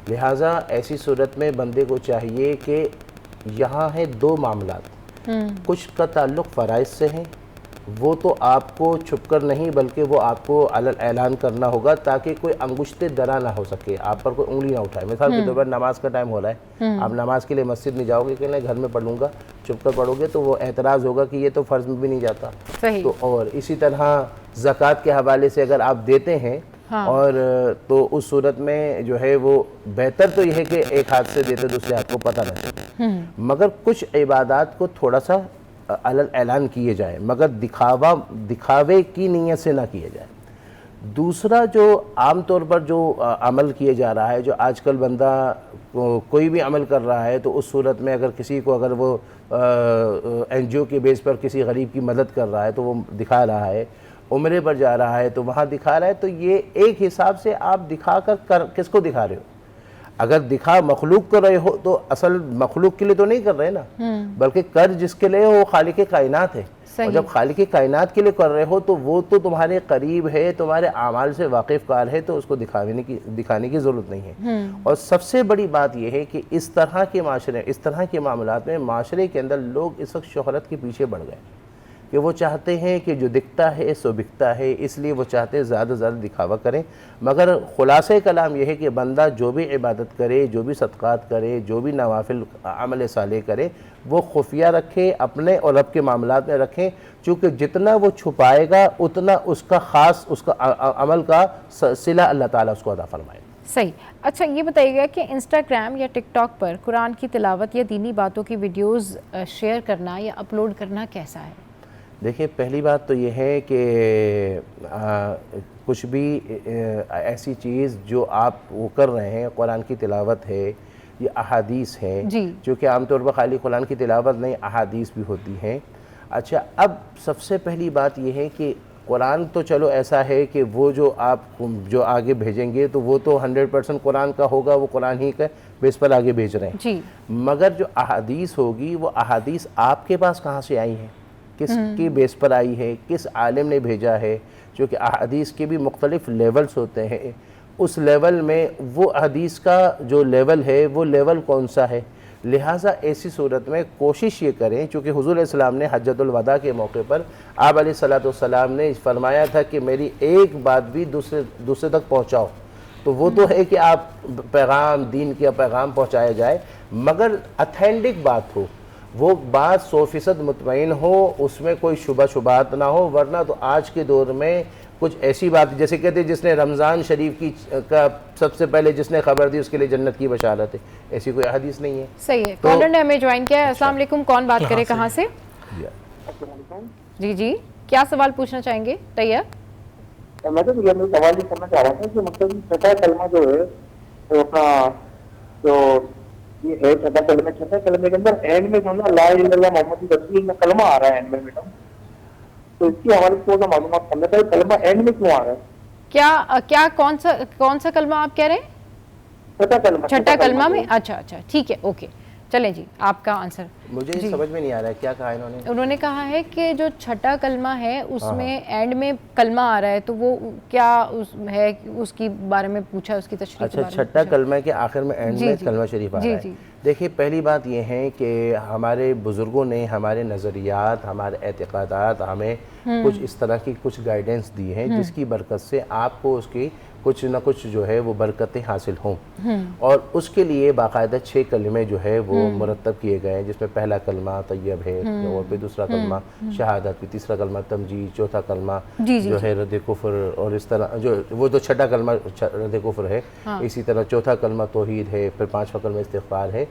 [SPEAKER 3] लिहाजा ऐसी सूरत में बंदे को चाहिए कि यहाँ है दो मामलात, कुछ का ताल्लुक़ फ़राइज़ से हैं
[SPEAKER 7] वो तो आपको छुपकर नहीं बल्कि वो आपको ऐलान करना होगा ताकि कोई अंगुश्ते दरा ना हो सके, आप पर कोई उंगली ना उठाए। मिसाल के तौर पर नमाज का टाइम हो रहा है, आप नमाज के लिए मस्जिद में जाओगे कि नहीं घर में पढ़ लूँगा, छुपकर पढ़ोगे तो वो एतराज़ होगा कि ये तो फ़र्ज़ में भी नहीं जाता। तो और इसी तरह ज़कात के हवाले से अगर आप देते हैं और तो उस सूरत में जो है वो बेहतर तो यह है कि एक हाथ से देते दूसरे हाथ को पता न चले, मगर कुछ इबादत को थोड़ा सा ऐलान किए जाए, मगर दिखावे की नीयत से ना किए जाए। दूसरा जो आम तौर पर जो अमल किए जा रहा है, जो आजकल बंदा कोई भी अमल कर रहा है तो उस सूरत में अगर किसी को अगर वो NGO के बेस पर किसी गरीब की मदद कर रहा है तो वो दिखा रहा है, उम्रे पर जा रहा है तो वहाँ दिखा रहा है, तो ये एक हिसाब से आप दिखा कर किसको दिखा रहे हो? अगर दिखा मखलूक कर रहे हो तो असल मखलूक के लिए तो नहीं कर रहे ना, बल्कि कर जिसके लिए वो खालिक कायनात है। और जब खालिक कायनात के लिए कर रहे हो तो वो तो तुम्हारे करीब है, तुम्हारे आमाल से वाकिफ़ है, तो उसको दिखाने की ज़रूरत नहीं है। और सबसे बड़ी बात यह है कि इस तरह के माशरे, इस तरह के मामलात में माशरे के अंदर लोग इस वक्त शोहरत के पीछे बढ़ गए कि वो चाहते हैं कि जो दिखता है सो बिकता है, इसलिए वो चाहते हैं ज़्यादा से ज़्यादा दिखावा करें। मगर ख़ुलासे कलाम यह है कि बंदा जो भी इबादत करे, जो भी सदक़ात करे, जो भी नवाफिल अमल साले करे, वो खुफिया रखे, अपने और रब के मामलात में रखें, चूँकि जितना वो छुपाएगा उतना उसका ख़ास उसका अमल का सिला अल्लाह ताला उसको अदा फरमाए।
[SPEAKER 1] सही। अच्छा ये बताइएगा कि इंस्टाग्राम या टिकटॉक पर कुरान की तिलावत या दीनी बातों की वीडियोस शेयर करना या अपलोड करना कैसा है?
[SPEAKER 7] देखिए, पहली बात तो ये है कि कुछ भी ऐसी चीज़ जो आप वो कर रहे हैं, कुरान की तिलावत है, ये अहादीस है, जो कि आमतौर पर खाली कुरान की तिलावत नहीं अहादीस भी होती हैं। अच्छा, अब सबसे पहली बात ये है कि कुरान तो चलो ऐसा है कि वो जो आप जो आगे भेजेंगे तो वो तो 100% कुरान का होगा, वो कुरान ही का बेस पर आगे भेज रहे हैं जी। मगर जो अहादीस होगी वो अहादीस आपके पास कहाँ से आई हैं, किसकी बेस पर आई है, किस आलिम ने भेजा है, जो कि अहादीस के भी मुख्तलिफ़ लेवल्स होते हैं। उस लेवल में वो हदीस का जो लेवल है वो लेवल कौन सा है। लिहाजा ऐसी सूरत में कोशिश ये करें, चूँकि हुज़ूर इस्लाम ने हज्जतुल वदा के मौके पर आप अलैहिस्सलाम ने फरमाया था कि मेरी एक बात भी दूसरे तक पहुँचाओ, तो वो तो है कि आप पैगाम दीन का पैगाम पहुँचाया जाए, मगर अथेंटिक बात हो, वो बात 100% मुतमईन हो, उसमें कोई शुबात ना हो। वरना तो आज के दौर में कुछ ऐसी बात जैसे कहते हैं जिसने रमज़ान शरीफ की का सबसे पहले जिसने खबर दी उसके लिए जन्नत की बशारत है, ऐसी कोई हदीस नहीं है।
[SPEAKER 1] सही है। कॉलर ने हमें ज्वाइन किया है। अस्सलाम वालेकुम, कौन बात करे, कहाँ से? जी जी, क्या सवाल पूछना चाहेंगे? तैयार?
[SPEAKER 8] मैं तो ये सवाल ये करना चाह रहा था कि मतलब छठा कलमा जो है तो अपना जो ये है छठा कलमे के अंदर एंड में जो ना ला इलाहा इल्लल्लाह मोहम्मद रसूल में कलमा आ रहा है एंड में बेटा, तो इसकी हमारे को तो मालूमात करना चाहिए कलमा एंड में क्यों आ रहा है?
[SPEAKER 1] क्या कौन सा कलमा आप कह रहे हैं? छठा कलमा में? अच्छा, ठीक है, ओके, चलें जी, आपका आंसर
[SPEAKER 7] मुझे समझ में नहीं आ रहा है क्या कहा इन्होंने।
[SPEAKER 1] उन्होंने कहा है कि जो छठा कलमा है उसमें एंड में कलमा आ रहा है, तो वो क्या है, उसकी बारे में पूछा, उसकी तशरीह।
[SPEAKER 7] अच्छा, छठा कलमा के आखिर में एंड में कलमा शरीफ आ रहा है। देखिए, पहली बात यह है कि हमारे बुजुर्गों ने हमारे नज़रियात, हमारे एतक़ादात हमें कुछ इस तरह की कुछ गाइडेंस दी है जिसकी बरकत से आपको उसकी कुछ न कुछ जो है वो बरकतें हासिल हों। और उसके लिए बाकायदा 6 कलमे जो है वो मुरतब किए गए हैं, जिसमें पहला कलमा तैयब है, और फिर दूसरा कलमा शहादत, फिर तीसरा कलमा तमजीद, चौथा कलमा जो है रद्द कुफ्र, और इस तरह जो वो तो छठा कलमा रद्द कुफ्र है। इसी तरह चौथा कलमा तौहीद है, फिर 5वां कलमा इस्तिग़फ़ार है।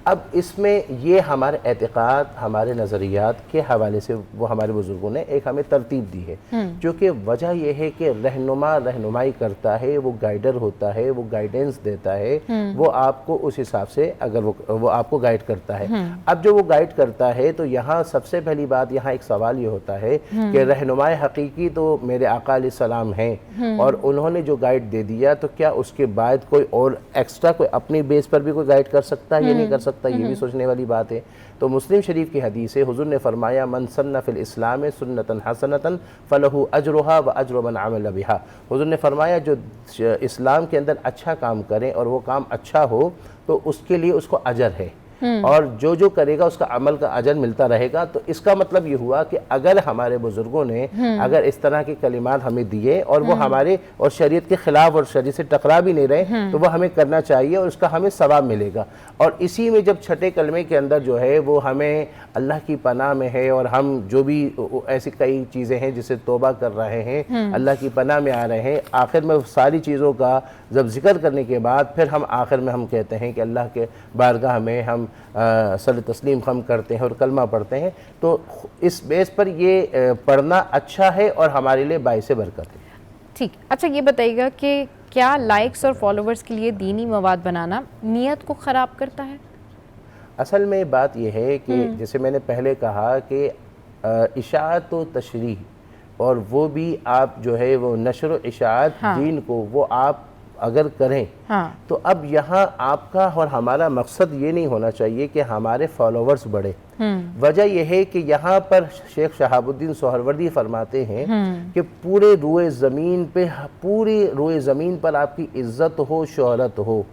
[SPEAKER 7] अब इसमें ये हमारे एतक़ाद, हमारे नज़रियात के हवाले से वो हमारे बुज़ुर्गों ने एक हमें तरतीब दी है, जो कि वजह यह है कि रहनुमाई करता है, वो गाइडर होता है, वो गाइडेंस देता है, वो आपको उस हिसाब से अगर वो आपको गाइड करता है। अब जो वो गाइड करता है तो यहाँ सबसे पहली बात, यहाँ एक सवाल ये होता है कि रहनुमाई हकीकी तो मेरे आका अलैहिस्सलाम हैं, और उन्होंने जो गाइड दे दिया तो क्या उसके बाद कोई और एक्स्ट्रा कोई अपनी बेस पर भी कोई गाइड कर सकता है? ये नहीं कर सकता, ये भी सोचने वाली बात है। तो मुस्लिम शरीफ की हदीस है, हुज़ूर ने फरमाया मन सन्ना फिल इस्लाम सुन्नतन हसनतन फलहु अजरुहा व अजरु मन अमल बिहा। हुज़ूर ने फरमाया जो इस्लाम के अंदर अच्छा काम करें और वो काम अच्छा हो तो उसके लिए उसको अजर है, और जो जो करेगा उसका अमल का अजर मिलता रहेगा। तो इसका मतलब ये हुआ कि अगर हमारे बुजुर्गों ने अगर इस तरह के कलिमात हमें दिए और वो हमारे और शरीयत के खिलाफ और शरीयत से टकरा भी नहीं रहे, तो वो हमें करना चाहिए और उसका हमें सवाब मिलेगा। और इसी में जब छठे कलमे के अंदर जो है वो हमें अल्लाह की पनाह में है और हम जो भी ऐसी कई चीज़ें हैं जिससे तौबा कर रहे हैं, अल्लाह की पनाह में आ रहे हैं, आखिर में सारी चीज़ों का जब जिक्र करने के बाद फिर हम आखिर में हम कहते हैं कि अल्लाह के बारगाह में हम सल्लत तस्लीम हम करते हैं और कलमा पढ़ते हैं। तो इस बेस पर ये पढ़ना अच्छा है और हमारे लिए बाइस बरकत है।
[SPEAKER 1] ठीक, अच्छा ये बताइएगा कि क्या लाइक्स और फॉलोवर्स के लिए दीनी मवाद बनाना नीयत को ख़राब करता है?
[SPEAKER 7] असल में बात यह है कि जैसे मैंने पहले कहा कि इशाअत व तशरीह और वो भी आप जो है वो नशर व इशाअत दीन को वो आप अगर करें, तो अब यहाँ आपका और हमारा मकसद ये नहीं होना चाहिए कि हमारे फॉलोवर्स बढ़े। वजह यह है कि यहाँ पर शेख शहाबुद्दीन सोहरवर्दी फरमाते हैं कि पूरी रोए ज़मीन पर आपकी इज्जत हो, शोहरत हो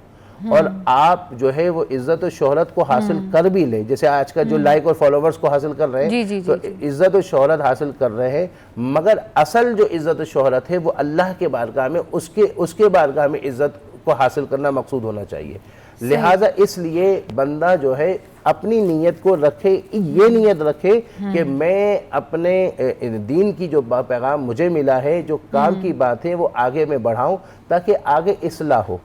[SPEAKER 7] और आप जो है वो इज्जत और शोहरत को हासिल कर भी ले, जैसे आज का जो लाइक और फॉलोवर्स को हासिल कर रहे हैं, तो इज्जत और शोहरत हासिल कर रहे हैं, मगर असल जो इज्जत और शोहरत है वो अल्लाह के बारगाह में उसके बारगाह में इज्जत को हासिल करना मकसूद होना चाहिए। लिहाजा इसलिए बंदा जो है अपनी नीयत को रखे, ये नीयत रखे कि मैं अपने दीन की जो पैगाम मुझे मिला है, जो काम की बात है, वो आगे मैं बढ़ाऊं ताकि आगे इस्लाह हो,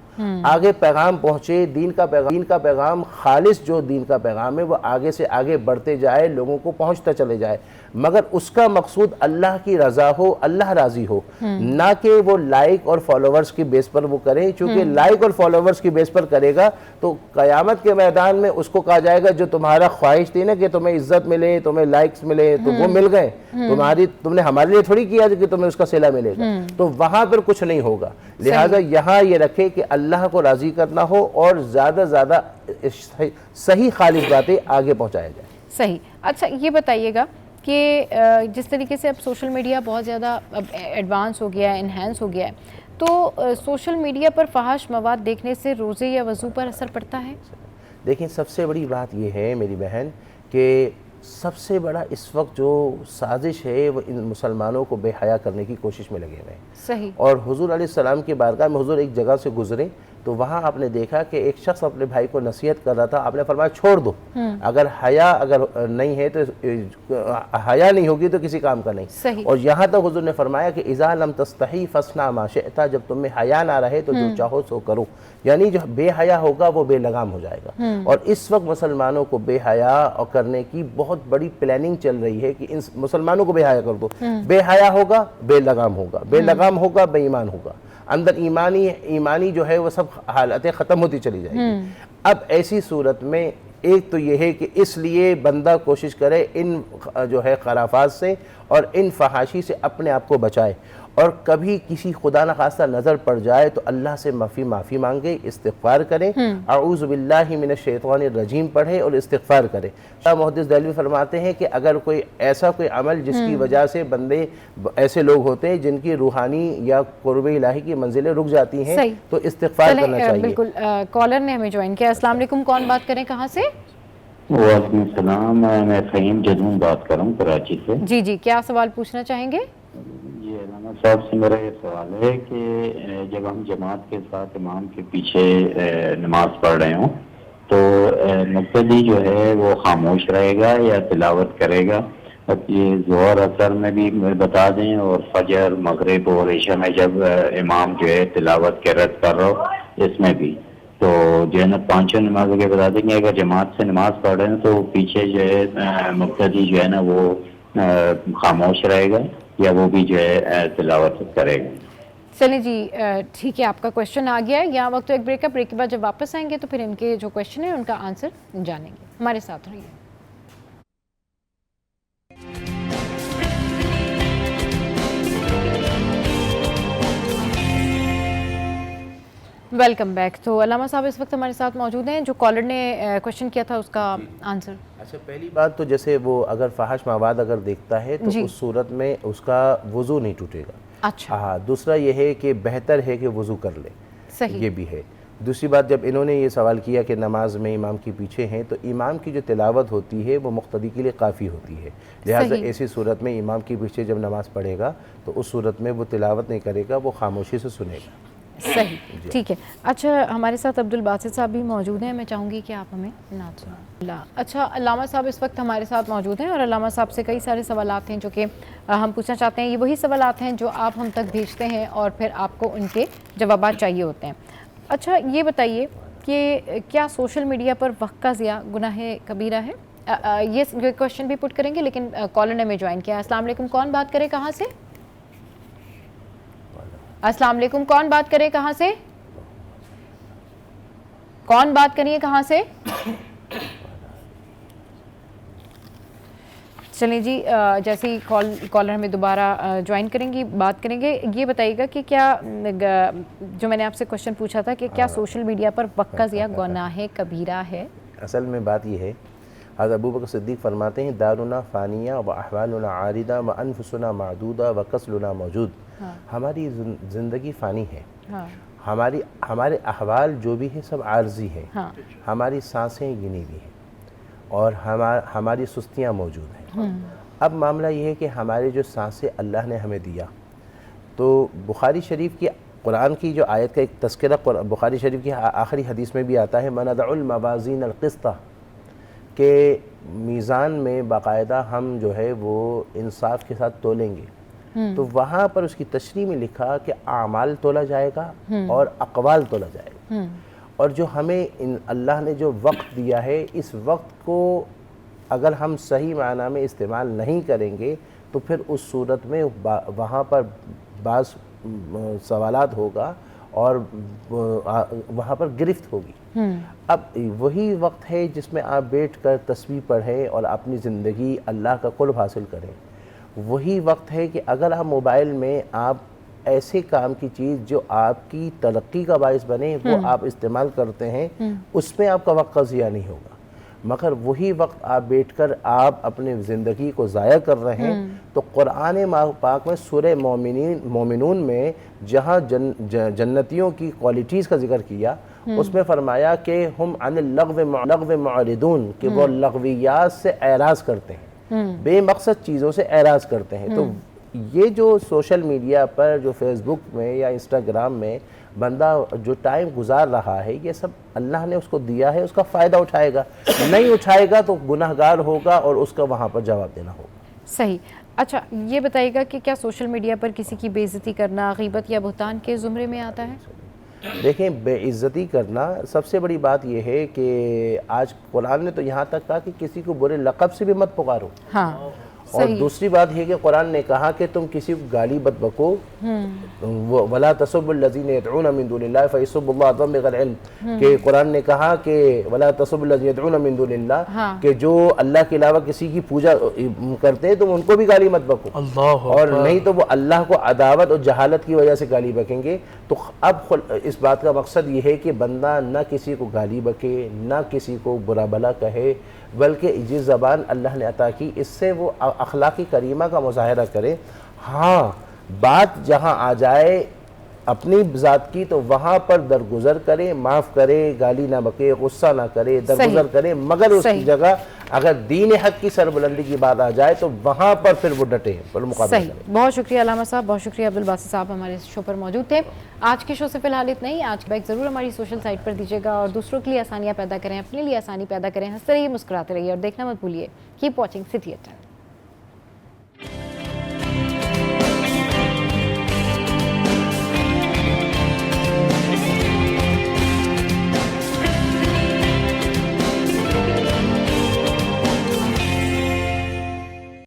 [SPEAKER 7] आगे पैगाम पहुँचे, दीन का पैगाम खालिस जो दीन का पैगाम है वो आगे से आगे बढ़ते जाए, लोगों को पहुँचता चले जाए, मगर उसका मकसूद अल्लाह की रज़ा हो, अल्लाह राज़ी हो, ना कि वो लाइक और फॉलोवर्स की बेस पर वो करें। चूँकि लाइक और फॉलोवर्स की बेस पर करेगा तो क़यामत के मैदान में उसको कहा जाएगा जो तुम्हारा ख्वाहिश थी ना कि तुम्हें इज्जत मिले, तुम्हें लाइक्स मिले, तो वो मिल गए, तुमने हमारे लिए थोड़ी किया कि तुम्हें उसका सिला मिलेगा, तो वहाँ पर कुछ नहीं होगा। लिहाजा यहाँ ये रखे कि अल्लाह को राज़ी करना हो और ज़्यादा से ज़्यादा सही खालिस बातें आगे पहुँचाया जाए।
[SPEAKER 1] सही। अच्छा ये बताइएगा कि जिस तरीके से अब सोशल मीडिया बहुत ज़्यादा अब एडवांस हो गया है, इन्हेंस हो गया है, तो सोशल मीडिया पर फहाश मवाद देखने से रोज़े या वज़ू पर असर पड़ता है?
[SPEAKER 7] देखिए, सबसे बड़ी बात यह है मेरी बहन कि सबसे बड़ा इस वक्त जो साजिश है वो इन मुसलमानों को बेहया करने की कोशिश में लगे हुए हैं।
[SPEAKER 1] सही।
[SPEAKER 7] और हुजूर अलैहिस्सलाम की बारगाह में हुजूर एक जगह से गुजरे तो वहाँ आपने देखा कि एक शख्स अपने भाई को नसीहत कर रहा था, आपने फरमाया छोड़ दो, अगर नहीं है तो हया नहीं होगी तो किसी काम का नहीं।
[SPEAKER 1] सही।
[SPEAKER 7] और यहाँ तक हुजूर ने फरमाया कि इज़ा लम तस्तही फसना मा शिअता, जब तुम्हें हया ना रहे तो जो चाहो सो करो, यानी जो बेहया होगा वो बेलगाम हो जाएगा। और इस वक्त मुसलमानों को बेहया और करने की बहुत बड़ी प्लानिंग चल रही है कि इन मुसलमानों को बेहया कर दो, बेहया होगा बेलगाम होगा, बेलगाम होगा बेईमान होगा, अंदर ईमानी जो है वो सब हालतें ख़त्म होती चली जाएगी। अब ऐसी सूरत में एक तो ये है कि इसलिए बंदा कोशिश करे इन जो है खराफात से और इन फहाशी से अपने आप को बचाए, और कभी किसी खुदा न खास्ता नज़र पड़ जाए तो अल्लाह से माफ़ी मांगे, इस्तिग़फ़ार करें, अऊज़ु बिल्लाहि मिनश शैतानिर रजीम पढ़े और इस्तिग़फ़ार करें। शाह मुहद्दिस दहलवी फरमाते हैं कि अगर कोई अमल जिसकी वजह से बंदे ऐसे लोग होते हैं जिनकी रूहानी या क़ुर्ब इलाही की मंजिलें रुक जाती हैं, तो इस्तिग़फ़ार करना चाहिए।
[SPEAKER 1] बिल्कुल। कॉलर ने हमें ज्वाइन किया। अस्सलाम वालेकुम, कौन बात करें, कहाँ से?
[SPEAKER 9] वालेकुम सलाम, मैं फ़हीम जदून बात कर रहा हूँ कराची से।
[SPEAKER 1] जी जी, क्या सवाल पूछना चाहेंगे?
[SPEAKER 9] ये राना साहब से मेरा ये सवाल है कि जब हम जमात के साथ इमाम के पीछे नमाज पढ़ रहे हों तो मुक्तदी जो है वो खामोश रहेगा या तिलावत करेगा? अब ये ज़ोहर असर में भी बता दें और फजर मगरिब और इशा में जब इमाम जो है तिलावत के रद्द कर रहा हो इसमें भी, तो जो है ना पाँचों नमाजों के बता देंगे। अगर जमात से नमाज पढ़ रहे हैं तो पीछे जो है मुक्तदी जो है ना वो खामोश रहेगा या वो भी जो है तिलावत करेगा?
[SPEAKER 1] चलिए जी, ठीक है, आपका क्वेश्चन आ गया है। यहाँ वक्त तो एक ब्रेक के बाद जब वापस आएंगे तो फिर इनके जो क्वेश्चन है उनका आंसर जानेंगे। हमारे साथ रहिए। Welcome back. तो अल्लामा साहब इस वक्त हमारे साथ मौजूद हैं। जो कॉलर ने क्वेश्चन किया था उसका आंसर।
[SPEAKER 7] अच्छा, पहली बात तो जैसे वो अगर फहाश मवाद अगर देखता है तो उस सूरत में उसका वज़ू नहीं टूटेगा।
[SPEAKER 1] अच्छा।
[SPEAKER 7] हाँ, दूसरा ये है कि बेहतर है कि वज़ू कर ले।
[SPEAKER 1] सही।
[SPEAKER 7] ये भी है। दूसरी बात, जब इन्होंने ये सवाल किया कि नमाज में इमाम के पीछे हैं, तो इमाम की जो तिलावत होती है वो मुक्तदी के लिए काफ़ी होती है, लिहाजा ऐसी सूरत में इमाम के पीछे जब नमाज़ पढ़ेगा तो उस सूरत में वो तिलावत नहीं करेगा, वो खामोशी से सुनेगा।
[SPEAKER 1] सही, ठीक है। अच्छा, हमारे साथ अब्दुल बासित साहब भी मौजूद हैं, मैं चाहूँगी कि आप हमें नात सुनाएं। अच्छा, अल्लामा साहब इस वक्त हमारे साथ मौजूद हैं और अल्लामा साहब से कई सारे सवालात हैं जो कि हम पूछना चाहते हैं। ये वही सवालात हैं जो आप हम तक भेजते हैं और फिर आपको उनके जवाबात चाहिए होते हैं। अच्छा, ये बताइए कि क्या सोशल मीडिया पर वक्त का ज़िया गुनाह कबीरा है? ये क्वेश्चन भी पुट करेंगे, लेकिन कॉलर ने में ज्वाइन किया। अस्सलाम वालेकुम, कौन बात करे, कहाँ से? अस्सलाम वालेकुम, कौन बात करे, कहाँ से? कौन बात करिए, कहाँ से? चलिए जी, जैसे ही कॉलर हमें दोबारा ज्वाइन करेंगी, बात करेंगे। ये बताइएगा कि क्या, जो मैंने आपसे क्वेश्चन पूछा था कि क्या सोशल मीडिया पर वक्त का ज़िया गुनाह कबीरा है?
[SPEAKER 7] असल में बात ये है, हज़रत अबू बकर सिद्दीक़ फरमाते हैं, दारुना फ़ानिया व अहवालुना आरिदा व अनफुसुना मादूदा व कसलुना मौजूद। हमारी ज़िंदगी फ़ानी है, हमारे अहवाल जो भी है सब आर्जी है, हमारी सांसें गिनी हुई हैं और हमारी सुस्तियाँ मौजूद हैं। अब मामला ये है कि हमारी जो सांसें अल्लाह ने हमें दिया, तो बुखारी शरीफ की कुरान की जो आयत का एक तज़किरा बुखारी शरीफ की आखिरी हदीस में भी आता है, मनदउल मवाज़ीन अल-क़िस्ता, के मीज़ान में बाकायदा हम जो है वो इंसाफ के साथ तोलेंगे। तो वहाँ पर उसकी तशरीह में लिखा कि आमाल तोला जाएगा और अक़वाल तोला जाएगा, और जो हमें अल्लाह ने जो वक्त दिया है, इस वक्त को अगर हम सही माना में इस्तेमाल नहीं करेंगे तो फिर उस सूरत में वहाँ पर बाज़ सवालात होगा और वहाँ पर गिरफ्त होगी। अब वही वक्त है जिसमें आप बैठ कर तस्बीह पढ़ें और अपनी ज़िंदगी अल्लाह का कुर्ब हासिल करें। वही वक्त है कि अगर आप मोबाइल में आप ऐसे काम की चीज़ जो आपकी तरक्की का बायस बने वो आप इस्तेमाल करते हैं, उसमें आपका वक्त का ज़िया नहीं होगा। मगर वही वक्त आप बैठकर आप अपने ज़िंदगी को ज़ाया कर रहे हैं, तो कुरान पाक में सूरह मोमिनून में जहाँ जन्नतियों की क्वालिटीज़ का जिक्र किया, उसमें फरमाया कि हम अनिल लग़्व मुअरिदून, कि वो लग़वियात से एराज़ करते हैं, बेमकसद चीज़ों से एराज़ करते हैं। तो ये जो सोशल मीडिया पर, जो फेसबुक में या इंस्टाग्राम में बंदा जो टाइम गुजार रहा है, ये सब अल्लाह ने उसको दिया है, उसका फ़ायदा उठाएगा, नहीं उठाएगा तो गुनहगार होगा और उसका वहाँ पर जवाब देना होगा।
[SPEAKER 1] सही। अच्छा, ये बताइएगा कि क्या सोशल मीडिया पर किसी की बेइज्जती करना ग़ीबत या बुहतान के ज़ुमरे में आता है?
[SPEAKER 7] देखें, बेइज्जती करना, सबसे बड़ी बात यह है कि आज कुरान ने तो यहाँ तक कहा कि किसी को बुरे लक़ब से भी मत पुकारो। हाँ। और दूसरी बात यह कि कुरान ने कहा कि तुम किसी को गाली मत बको, वला तसुब्बुल्लज़ीना यदऊना मिन दुनिल्लाह फयसुब्बुल्लाह अदवन बिग़ैर इल्म, कि कुरान ने कहा कि वला तसुब्बुल्लज़ीना यदऊना मिन दुनिल्लाह, कि जो अल्लाह के अलावा किसी की पूजा करते हैं तुम उनको भी गाली मत बको, और नहीं तो वो अल्लाह को अदावत और जहालत की वजह से गाली बकेंगे। तो अब इस बात का मकसद ये है कि बंदा ना किसी को गाली बके, ना किसी को बुरा भला कहे, बल्कि जिस ज़बान अल्लाह ने अता की इससे वो अखलाक़ी करीमा का मुज़ाहरा करे। हाँ, बात जहाँ आ जाए अपनी ज़ात की तो वहाँ पर दरगुजर करे, माफ़ करे, गाली ना बके, गुस्सा ना करे, दरगुजर करे, मगर उसकी जगह अगर दीन हक़ की सरबुलंदी की बात आ जाए तो वहाँ पर फिर वो डटे, पर मुकाबला करें।
[SPEAKER 1] बहुत शुक्रिया अल्लामा साहब, बहुत शुक्रिया अब्दुल बासित साहब हमारे शो पर मौजूद थे। आज के शो से फ़िलहाल इतना ही। आज बैक ज़रूर हमारी सोशल साइट पर दीजिएगा और दूसरों के लिए आसानियाँ पैदा करें, अपने लिए आसानी पैदा करें, हंसते रहिए, मुस्कुराते रहिए और देखना मत भूलिए। Keep watching city at times.